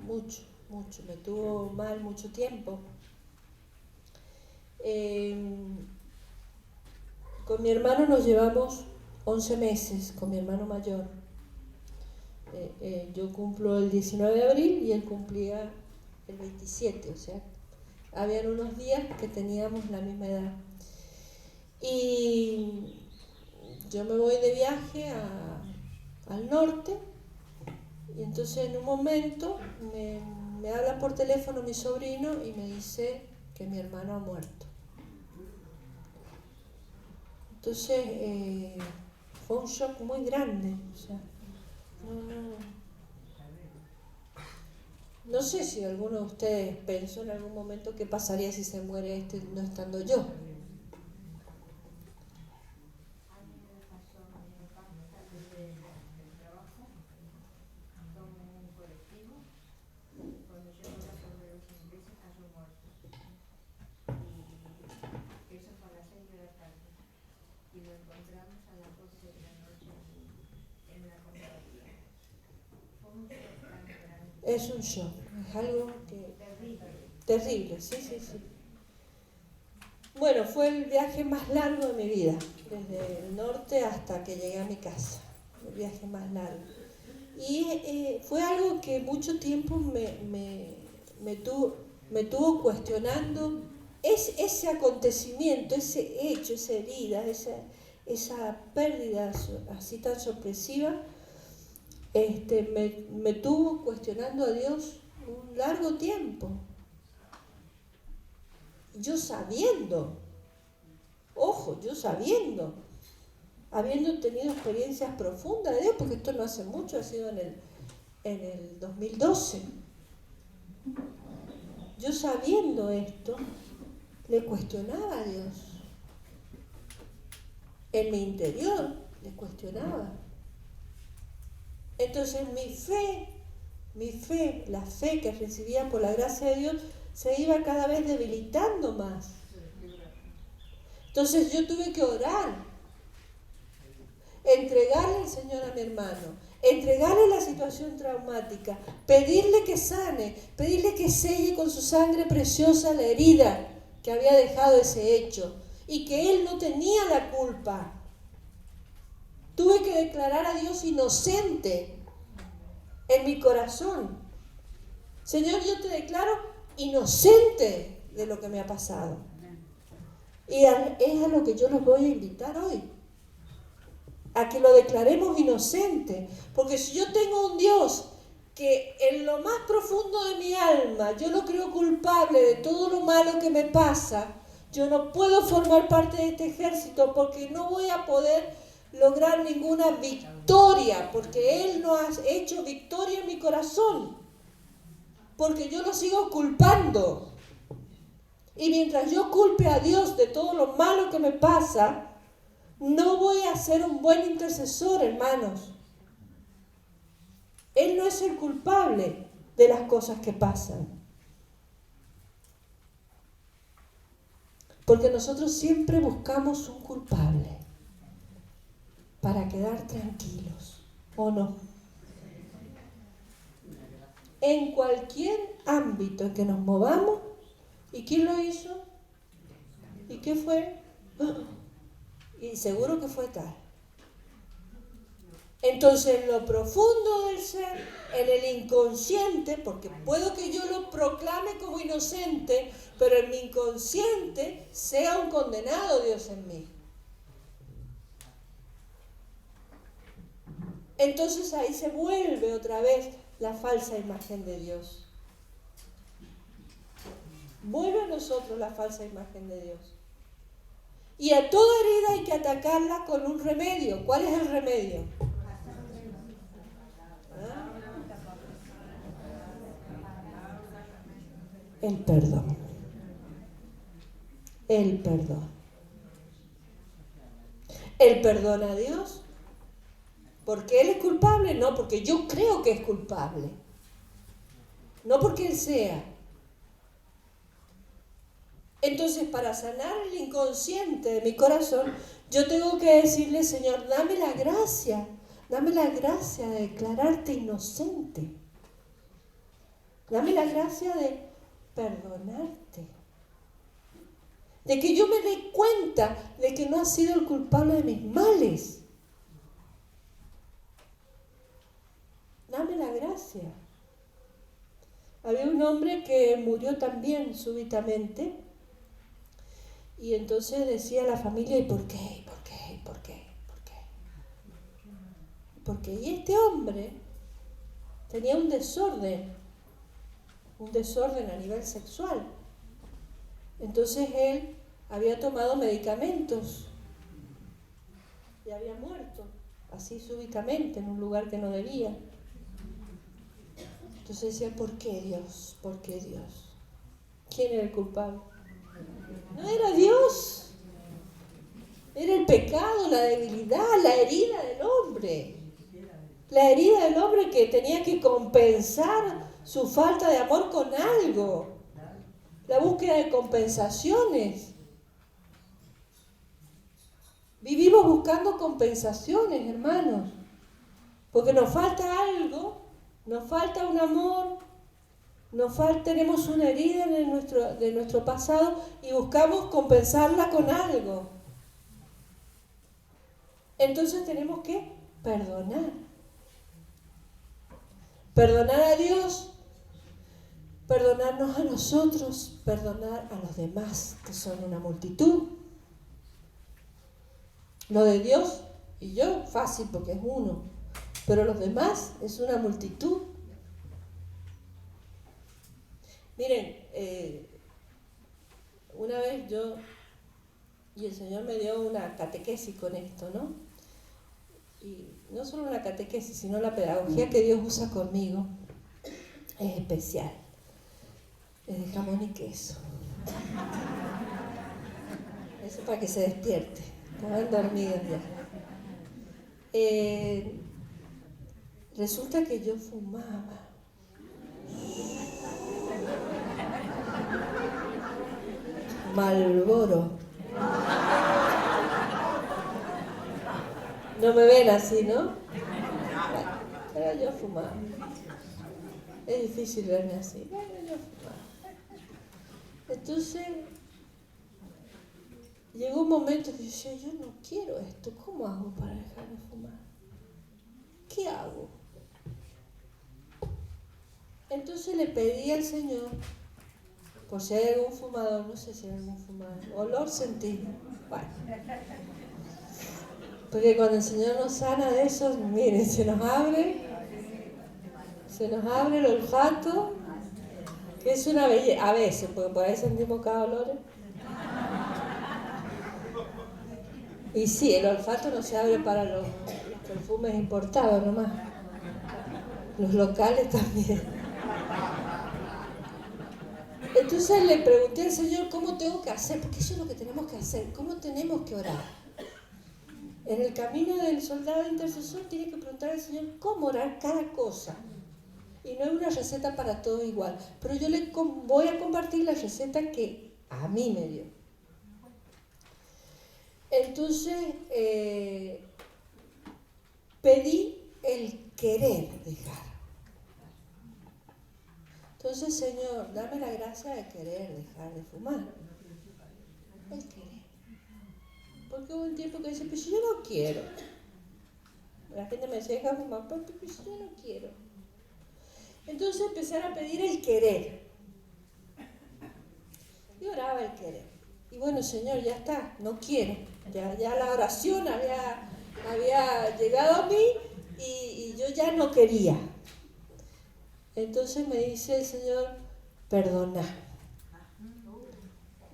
mucho, me tuvo mal mucho tiempo. Con mi hermano nos llevamos 11 meses, con mi hermano mayor. Yo cumplo el 19 de abril y él cumplía el 27, o sea, habían unos días que teníamos la misma edad. Y yo me voy de viaje al norte y entonces en un momento me habla por teléfono mi sobrino y me dice que mi hermano ha muerto. Entonces fue un shock muy grande, o sea, no sé si alguno de ustedes pensó en algún momento qué pasaría si se muere este no estando yo. Es un shock, es algo que... Terrible, sí. Bueno, fue el viaje más largo de mi vida, desde el norte hasta que llegué a mi casa, el viaje más largo. Y fue algo que mucho tiempo me tuvo cuestionando ese acontecimiento, ese hecho, esa herida, esa pérdida así tan sorpresiva. Me tuvo cuestionando a Dios un largo tiempo. Yo sabiendo, habiendo tenido experiencias profundas de Dios, porque esto no hace mucho, ha sido en el 2012. Yo sabiendo esto, le cuestionaba a Dios. En mi interior le cuestionaba. Entonces mi fe, la fe que recibía por la gracia de Dios, se iba cada vez debilitando más. Entonces yo tuve que orar, entregarle al Señor a mi hermano, entregarle la situación traumática, pedirle que sane, pedirle que selle con su sangre preciosa la herida que había dejado ese hecho y que él no tenía la culpa. Tuve que declarar a Dios inocente en mi corazón. Señor, yo te declaro inocente de lo que me ha pasado. Y es a lo que yo los voy a invitar hoy, a que lo declaremos inocente. Porque si yo tengo un Dios que en lo más profundo de mi alma yo lo creo culpable de todo lo malo que me pasa, yo no puedo formar parte de este ejército porque no voy a poder lograr ninguna victoria, porque Él no ha hecho victoria en mi corazón, porque yo lo sigo culpando. Y mientras yo culpe a Dios de todo lo malo que me pasa, no voy a ser un buen intercesor, hermanos. Él no es el culpable de las cosas que pasan. Porque nosotros siempre buscamos un culpable para quedar tranquilos, ¿o no? En cualquier ámbito en que nos movamos, ¿y quién lo hizo? ¿Y qué fue? Y seguro que fue tal. Entonces, en lo profundo del ser, en el inconsciente, porque puedo que yo lo proclame como inocente, pero en mi inconsciente sea un condenado Dios en mí. Entonces ahí se vuelve otra vez la falsa imagen de Dios. Vuelve a nosotros la falsa imagen de Dios. Y a toda herida hay que atacarla con un remedio. ¿Cuál es el remedio? El perdón. el perdón. ¿Él perdona a Dios? ¿Porque Él es culpable? No, porque yo creo que es culpable. No porque Él sea. Entonces, para sanar el inconsciente de mi corazón, yo tengo que decirle, Señor, dame la gracia de declararte inocente. Dame la gracia de perdonarte. De que yo me dé cuenta de que no has sido el culpable de mis males. Dame la gracia. Había un hombre que murió también súbitamente y entonces decía a la familia, ¿y por qué? ¿Por qué? ¿Por qué? ¿Por qué? Porque y este hombre tenía un desorden a nivel sexual. Entonces él había tomado medicamentos y había muerto así súbitamente en un lugar que no debía. Entonces decía, ¿por qué Dios? ¿Por qué Dios? ¿Quién era el culpable? No era Dios. Era el pecado, la debilidad, la herida del hombre. La herida del hombre que tenía que compensar su falta de amor con algo. La búsqueda de compensaciones. Vivimos buscando compensaciones, hermanos. Porque nos falta algo, nos falta un amor, tenemos una herida de nuestro pasado y buscamos compensarla con algo. Entonces tenemos que perdonar. Perdonar a Dios, perdonarnos a nosotros, perdonar a los demás, que son una multitud. Lo de Dios y yo, fácil porque es uno, pero los demás es una multitud. Miren, una vez y el Señor me dio una catequesis con esto, ¿no? Y no solo una catequesis, sino la pedagogía que Dios usa conmigo es especial. Es de jamón y queso. Eso para que se despierte. Estaban dormidos ya. Resulta que yo fumaba. Marlboro. No me ven así, ¿no? Pero yo fumaba. Es difícil verme así. Pero yo fumaba. Entonces, llegó un momento que yo decía, yo no quiero esto. ¿Cómo hago para dejar de fumar? ¿Qué hago? Entonces le pedí al Señor, por si hay algún fumador, no sé si hay algún fumador, olor sentí. Bueno. Porque cuando el Señor nos sana de eso, miren, se nos abre el olfato, que es una belleza, a veces, porque por ahí sentimos cada olor. Y sí, el olfato no se abre para los perfumes importados nomás, los locales también. Entonces le pregunté al Señor cómo tengo que hacer, porque eso es lo que tenemos que hacer, cómo tenemos que orar. En el camino del soldado intercesor tiene que preguntar al Señor cómo orar cada cosa. Y no hay una receta para todo igual, pero yo le voy a compartir la receta que a mí me dio. Entonces pedí el querer dejar. Entonces, Señor, dame la gracia de querer dejar de fumar. El querer. Porque hubo un tiempo que dice, pues yo no quiero. La gente me decía, deja de fumar, pero pues yo no quiero. Entonces empezar a pedir el querer. Y oraba el querer. Y bueno, Señor, ya está, no quiero. Ya la oración había llegado a mí y yo ya no quería. Entonces me dice el Señor, perdona.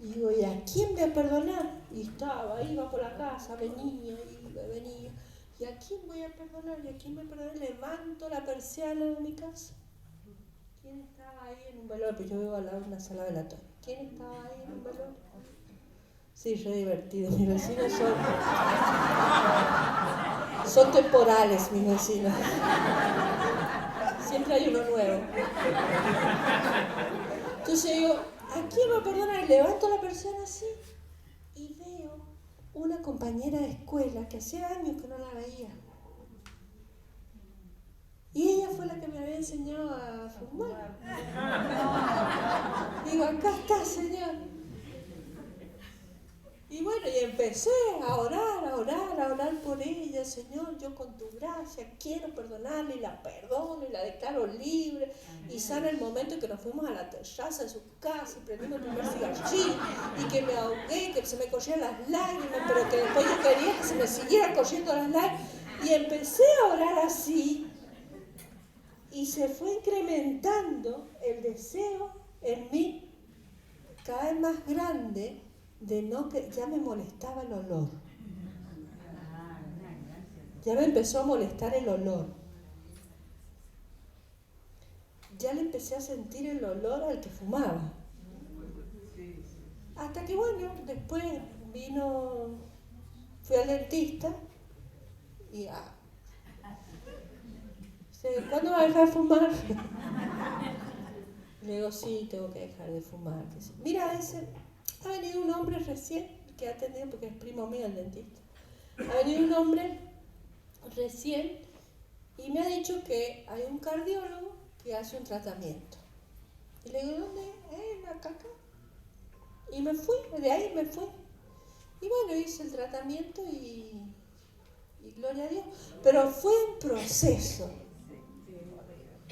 Y digo, ¿y a quién voy a perdonar? Y iba por la casa, venía. ¿Y a quién voy a perdonar? Levanto la persiana de mi casa. ¿Quién estaba ahí en un velorio? Pues yo vivo al lado de una sala velatoria. ¿Quién estaba ahí en un velorio? Sí, re divertido. Mis vecinos son temporales, mis vecinos. Siempre hay uno nuevo. Entonces digo, ¿a quién va a perdonar? Levanto a la persona así y veo una compañera de escuela que hacía años que no la veía. Y ella fue la que me había enseñado a fumar. Digo, acá está, Señor. Y bueno, y empecé a orar por ella. Señor, yo con tu gracia quiero perdonarla y la perdono y la declaro libre. Y sana el momento en que nos fuimos a la terraza de su casa y prendimos el primer cigarrillo y que me ahogué, que se me corrían las lágrimas, pero que después yo quería que se me siguieran corriendo las lágrimas. Y empecé a orar así y se fue incrementando el deseo en mí cada vez más grande de no que ya me molestaba el olor. Ya me empezó a molestar el olor. Ya le empecé a sentir el olor al que fumaba. Hasta que bueno, después fui al dentista y ¿cuándo va a dejar de fumar? Le digo, sí, tengo que dejar de fumar. Mira, ha venido un hombre recién, que ha atendido porque es primo mío el dentista. Ha venido un hombre recién y me ha dicho que hay un cardiólogo que hace un tratamiento. Y le digo, ¿dónde? Acá. Y me fui, de ahí me fui. Y bueno, hice el tratamiento y gloria a Dios. Pero fue un proceso.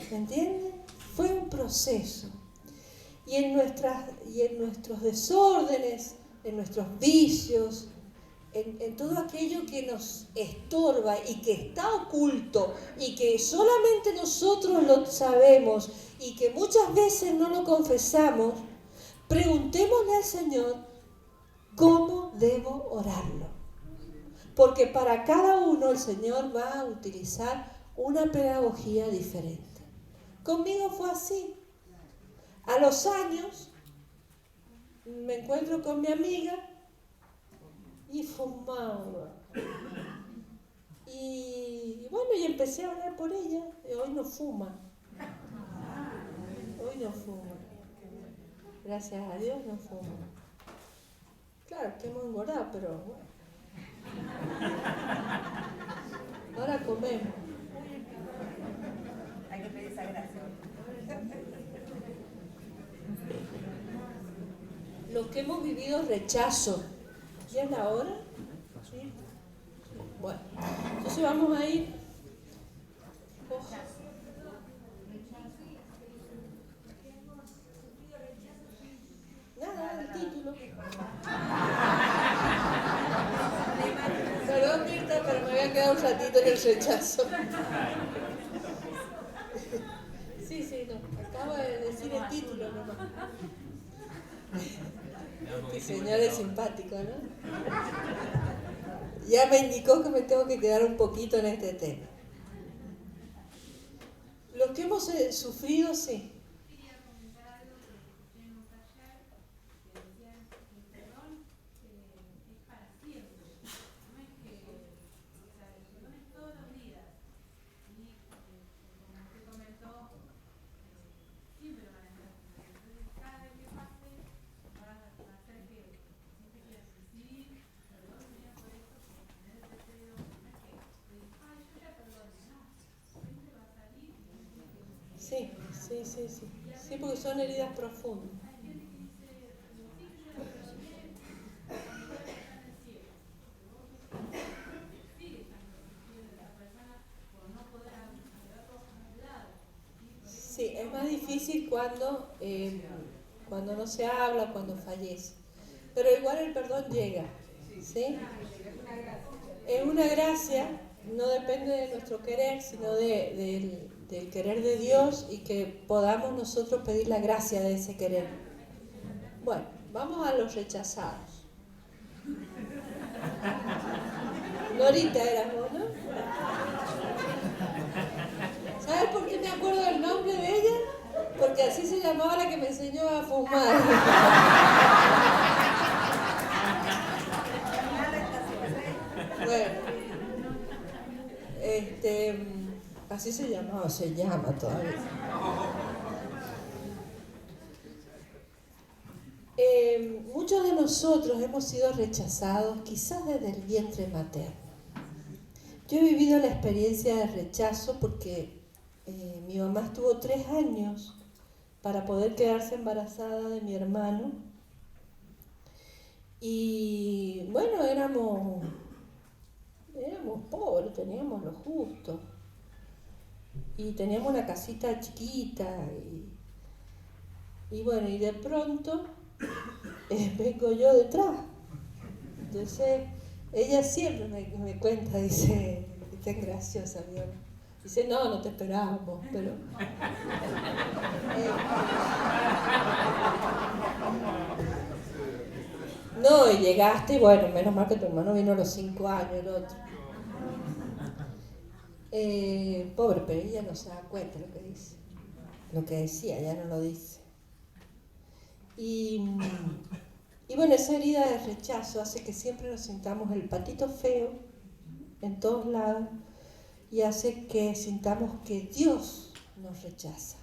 ¿Me entienden? Fue un proceso. Y en nuestros desórdenes, en nuestros vicios, en todo aquello que nos estorba y que está oculto y que solamente nosotros lo sabemos y que muchas veces no lo confesamos, preguntémosle al Señor cómo debo orarlo. Porque para cada uno el Señor va a utilizar una pedagogía diferente. Conmigo fue así. A los años me encuentro con mi amiga y fumaba. Y bueno, y empecé a orar por ella. Y hoy no fuma. Hoy no fuma. Gracias a Dios no fuma. Claro que hemos engordado, pero bueno. Ahora comemos. Hay que pedir esa gracia. Los que hemos vivido rechazo. ¿Ya es la hora? ¿Sí? Bueno, entonces vamos a ir. Nada, el título. Perdón, Mirta, pero me había quedado un ratito en el rechazo. Sí, no. Acabo de decir el título nomás. Este señor es simpático, ¿no? Ya me indicó que me tengo que quedar un poquito en este tema. Los que hemos sufrido, sí. Quería comentar algo que escuché en un taller que decían que el perdón es para siempre. No es que, o sea, el perdón es todos los días. Y como usted comentó, siempre van a estar. Entonces, cada vez que pase, va a hacer que siempre quieras decir, perdón, Señor, por esto, por tener ese deseo. No es que, yo ya perdoné, no. Siempre va a salir. Sí. Sí, porque son heridas profundas. Sí, es más difícil cuando no se habla, cuando fallece. Pero igual el perdón llega, ¿sí? Es una gracia, no depende de nuestro querer, sino del querer de Dios y que podamos nosotros pedir la gracia de ese querer. Bueno, vamos a los rechazados. Norita eras vos, ¿no? ¿Sabes por qué me acuerdo del nombre de ella? Porque así se llamaba la que me enseñó a fumar. Bueno, así se llamaba, se llama todavía. Muchos de nosotros hemos sido rechazados quizás desde el vientre materno. Yo he vivido la experiencia de rechazo porque mi mamá estuvo 3 años para poder quedarse embarazada de mi hermano. Y bueno, éramos pobres, teníamos lo justo. Y teníamos una casita chiquita. Y bueno, y de pronto vengo yo detrás. Entonces, ella siempre me cuenta, dice, está graciosa, mi mamá. Dice, no te esperábamos, pero... No, y llegaste, y bueno, menos mal que tu hermano vino a los 5 años, el otro. Pobre, pero ella no se da cuenta lo que dice. Lo que decía, ya no lo dice. Y bueno, esa herida de rechazo hace que siempre nos sintamos el patito feo en todos lados y hace que sintamos que Dios nos rechaza.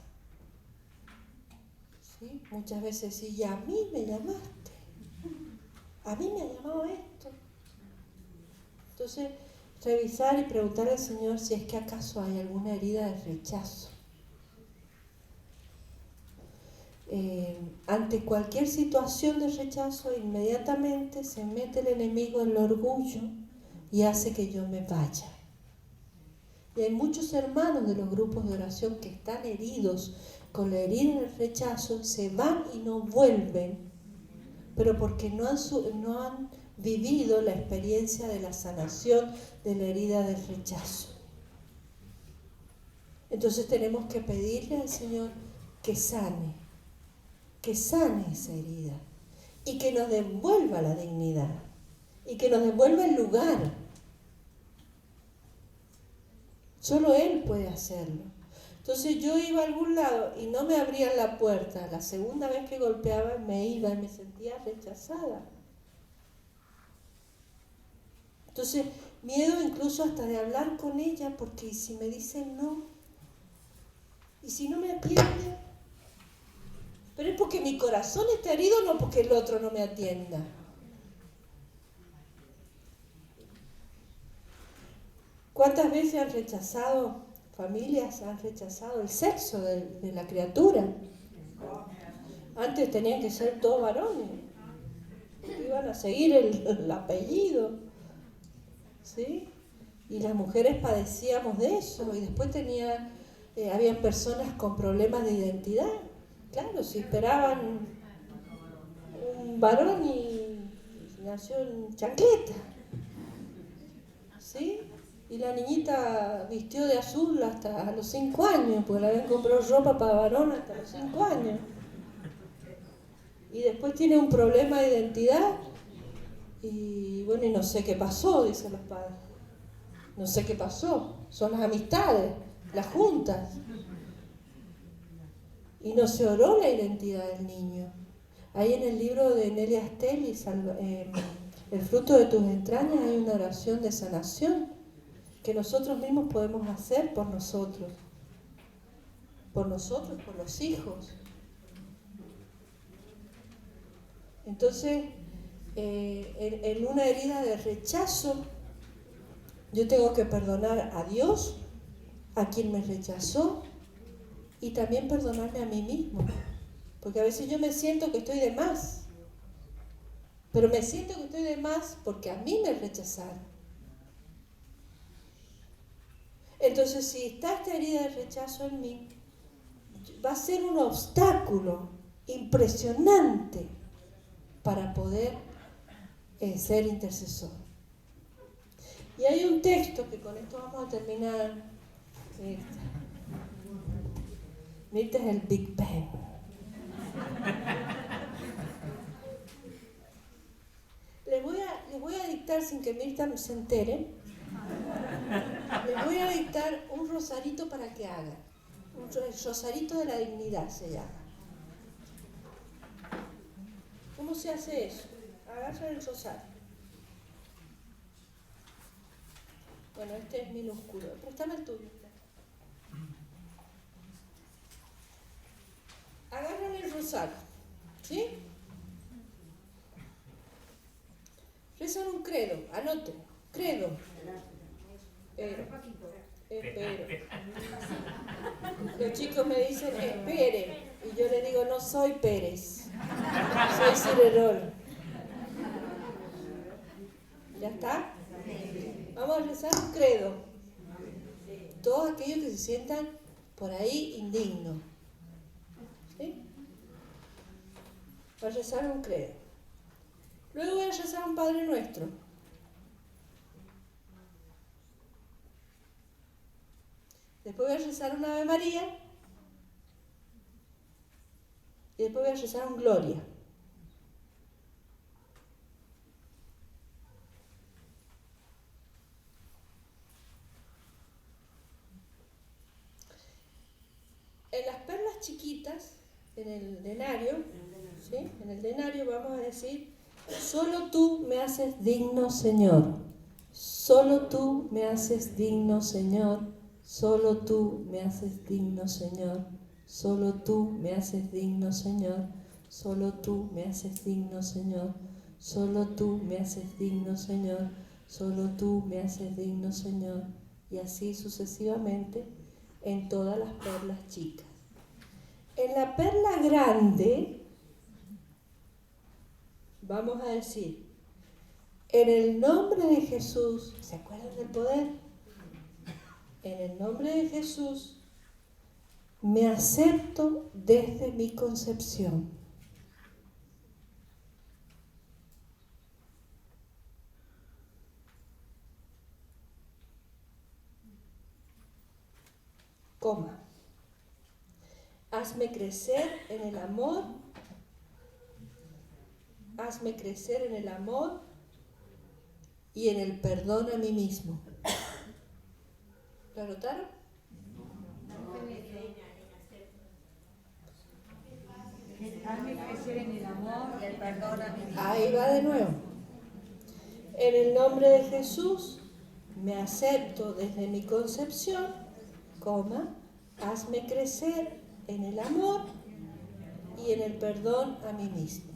¿Sí? Muchas veces sí, y a mí me llamaste, a mí me ha llamado esto. Entonces, revisar y preguntar al Señor si es que acaso hay alguna herida de rechazo. Ante cualquier situación de rechazo, inmediatamente se mete el enemigo en el orgullo y hace que yo me vaya. Y hay muchos hermanos de los grupos de oración que están heridos con la herida del rechazo, se van y no vuelven, pero porque no han vivido la experiencia de la sanación de la herida del rechazo. Entonces tenemos que pedirle al Señor que sane esa herida y que nos devuelva la dignidad y que nos devuelva el lugar. Solo Él puede hacerlo. Entonces yo iba a algún lado y no me abrían la puerta. La segunda vez que golpeaba me iba y me sentía rechazada. Entonces, miedo incluso hasta de hablar con ella, porque si me dicen no, y si no me atiende, pero es porque mi corazón está herido, no porque el otro no me atienda. ¿Cuántas veces han rechazado, familias han rechazado el sexo de la criatura? Antes tenían que ser todos varones, iban a seguir el apellido, ¿sí? Y las mujeres padecíamos de eso, y después habían personas con problemas de identidad. Claro, si esperaban un varón y nació en chancleta, ¿sí? Y la niñita vistió de azul hasta los 5 años, porque le habían comprado ropa para varón hasta los 5 años. Y después tiene un problema de identidad, y bueno, y no sé qué pasó, dicen los padres. No sé qué pasó, son las amistades, las juntas. Y no se oró la identidad del niño. Ahí en el libro de Nelia Stelli, El fruto de tus entrañas, hay una oración de sanación que nosotros mismos podemos hacer por nosotros, por los hijos. Entonces, en una herida de rechazo, yo tengo que perdonar a Dios, a quien me rechazó, y también perdonarme a mí mismo. Porque a veces yo me siento que estoy de más, pero me siento que estoy de más porque a mí me rechazaron. Entonces, si está esta herida de rechazo en mí, va a ser un obstáculo impresionante para poder ser intercesor. Y hay un texto que con esto vamos a terminar. Mirta es el Big Bang. Les voy a dictar, sin que Mirta se entere, les voy a dictar un rosarito para que hagan. El rosarito de la dignidad se llama. ¿Cómo se hace eso? Agarran el rosario. Bueno, este es minúsculo. Préstame el tuyo. Agarran el rosario, ¿sí? Rezan un credo, anoten, credo. Espero. Los chicos me dicen, espere. Y yo le digo, no soy Pérez, soy Cirerol. ¿Ya está? Vamos a rezar un credo. Todos aquellos que se sientan por ahí indignos. ¿Sí? Voy a rezar un credo. Luego voy a rezar un Padre Nuestro. Después voy a rezar un Ave María. Y después voy a rezar un Gloria. En las perlas chiquitas, en el denario, ¿sí? En el denario vamos a decir, solo tú me haces digno, Señor. Solo tú me haces digno, Señor. Solo tú me haces digno, Señor. Solo tú me haces digno, Señor. Solo tú me haces digno, Señor. Solo tú me haces digno, Señor. Solo tú me haces digno, Señor. Y así sucesivamente en todas las perlas chicas. En la perla grande vamos a decir, en el nombre de Jesús, ¿se acuerdan del poder? En el nombre de Jesús me acepto desde mi concepción. Coma. Hazme crecer en el amor. Hazme crecer en el amor y en el perdón a mí mismo. ¿Lo anotaron? Hazme crecer en el amor y el perdón a mí mismo. Ahí va de nuevo. En el nombre de Jesús me acepto desde mi concepción, coma, hazme crecer en el amor y en el perdón a mí mismo.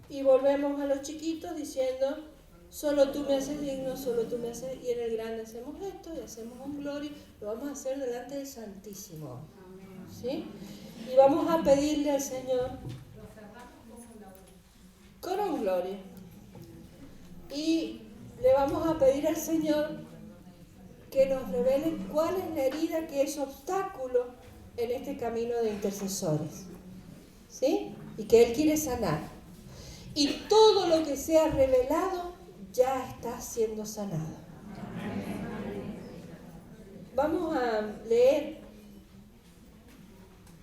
Y volvemos a los chiquitos diciendo, solo tú me haces digno, solo tú me haces, y en el grande hacemos esto y hacemos un gloria, lo vamos a hacer delante del Santísimo. ¿Sí? Y vamos a pedirle al Señor con un gloria. Y le vamos a pedir al Señor que nos revele cuál es la herida que es obstáculo en este camino de intercesores. ¿Sí? Y que Él quiere sanar. Y todo lo que sea revelado ya está siendo sanado. Vamos a leer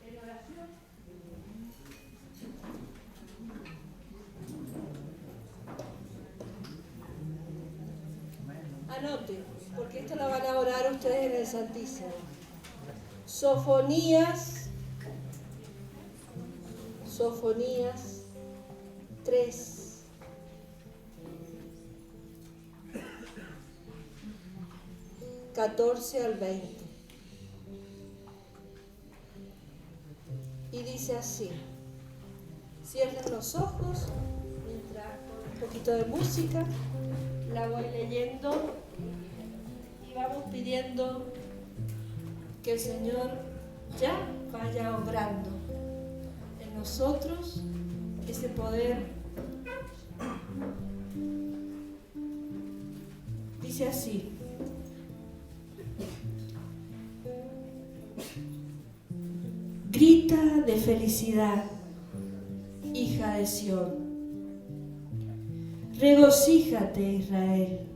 en oración. Anoten, porque esto lo van a orar ustedes en el Santísimo. Sofonías 3. (14 al 20). Y dice así, cierren los ojos mientras con un poquito de música la voy leyendo y vamos pidiendo que el Señor ya vaya obrando en nosotros ese poder. Dice así, grita de felicidad, hija de Sión. Regocíjate, Israel.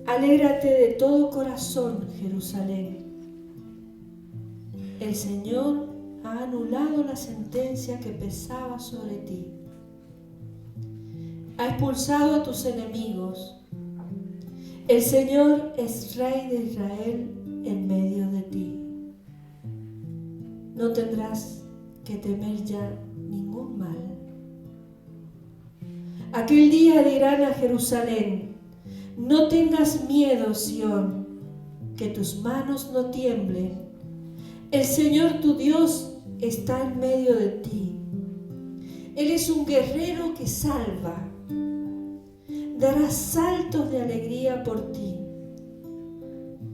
Alégrate de todo corazón, Jerusalén. El Señor ha anulado la sentencia que pesaba sobre ti. Ha expulsado a tus enemigos. El Señor es Rey de Israel en medio de ti. No tendrás que temer ya ningún mal. Aquel día dirán a Jerusalén: no tengas miedo, Sión, que tus manos no tiemblen. El Señor tu Dios está en medio de ti. Él es un guerrero que salva. Dará saltos de alegría por ti.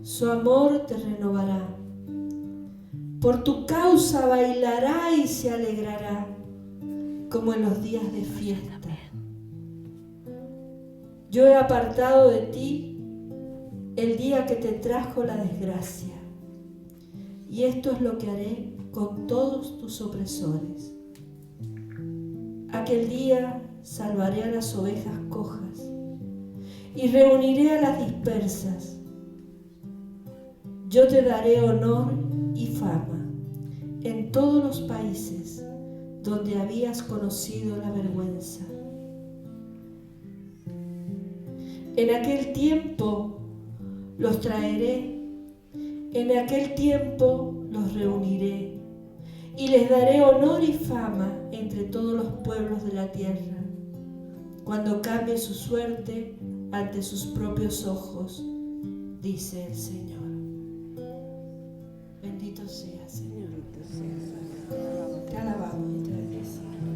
Su amor te renovará. Por tu causa bailará y se alegrará, como en los días de fiesta. Yo he apartado de ti el día que te trajo la desgracia, y esto es lo que haré con todos tus opresores. Aquel día salvaré a las ovejas cojas y reuniré a las dispersas. Yo te daré honor y fama en todos los países donde habías conocido la vergüenza. En aquel tiempo los traeré, en aquel tiempo los reuniré y les daré honor y fama entre todos los pueblos de la tierra, cuando cambie su suerte ante sus propios ojos, dice el Señor. Bendito sea, Señor. Te alabamos y te bendecimos.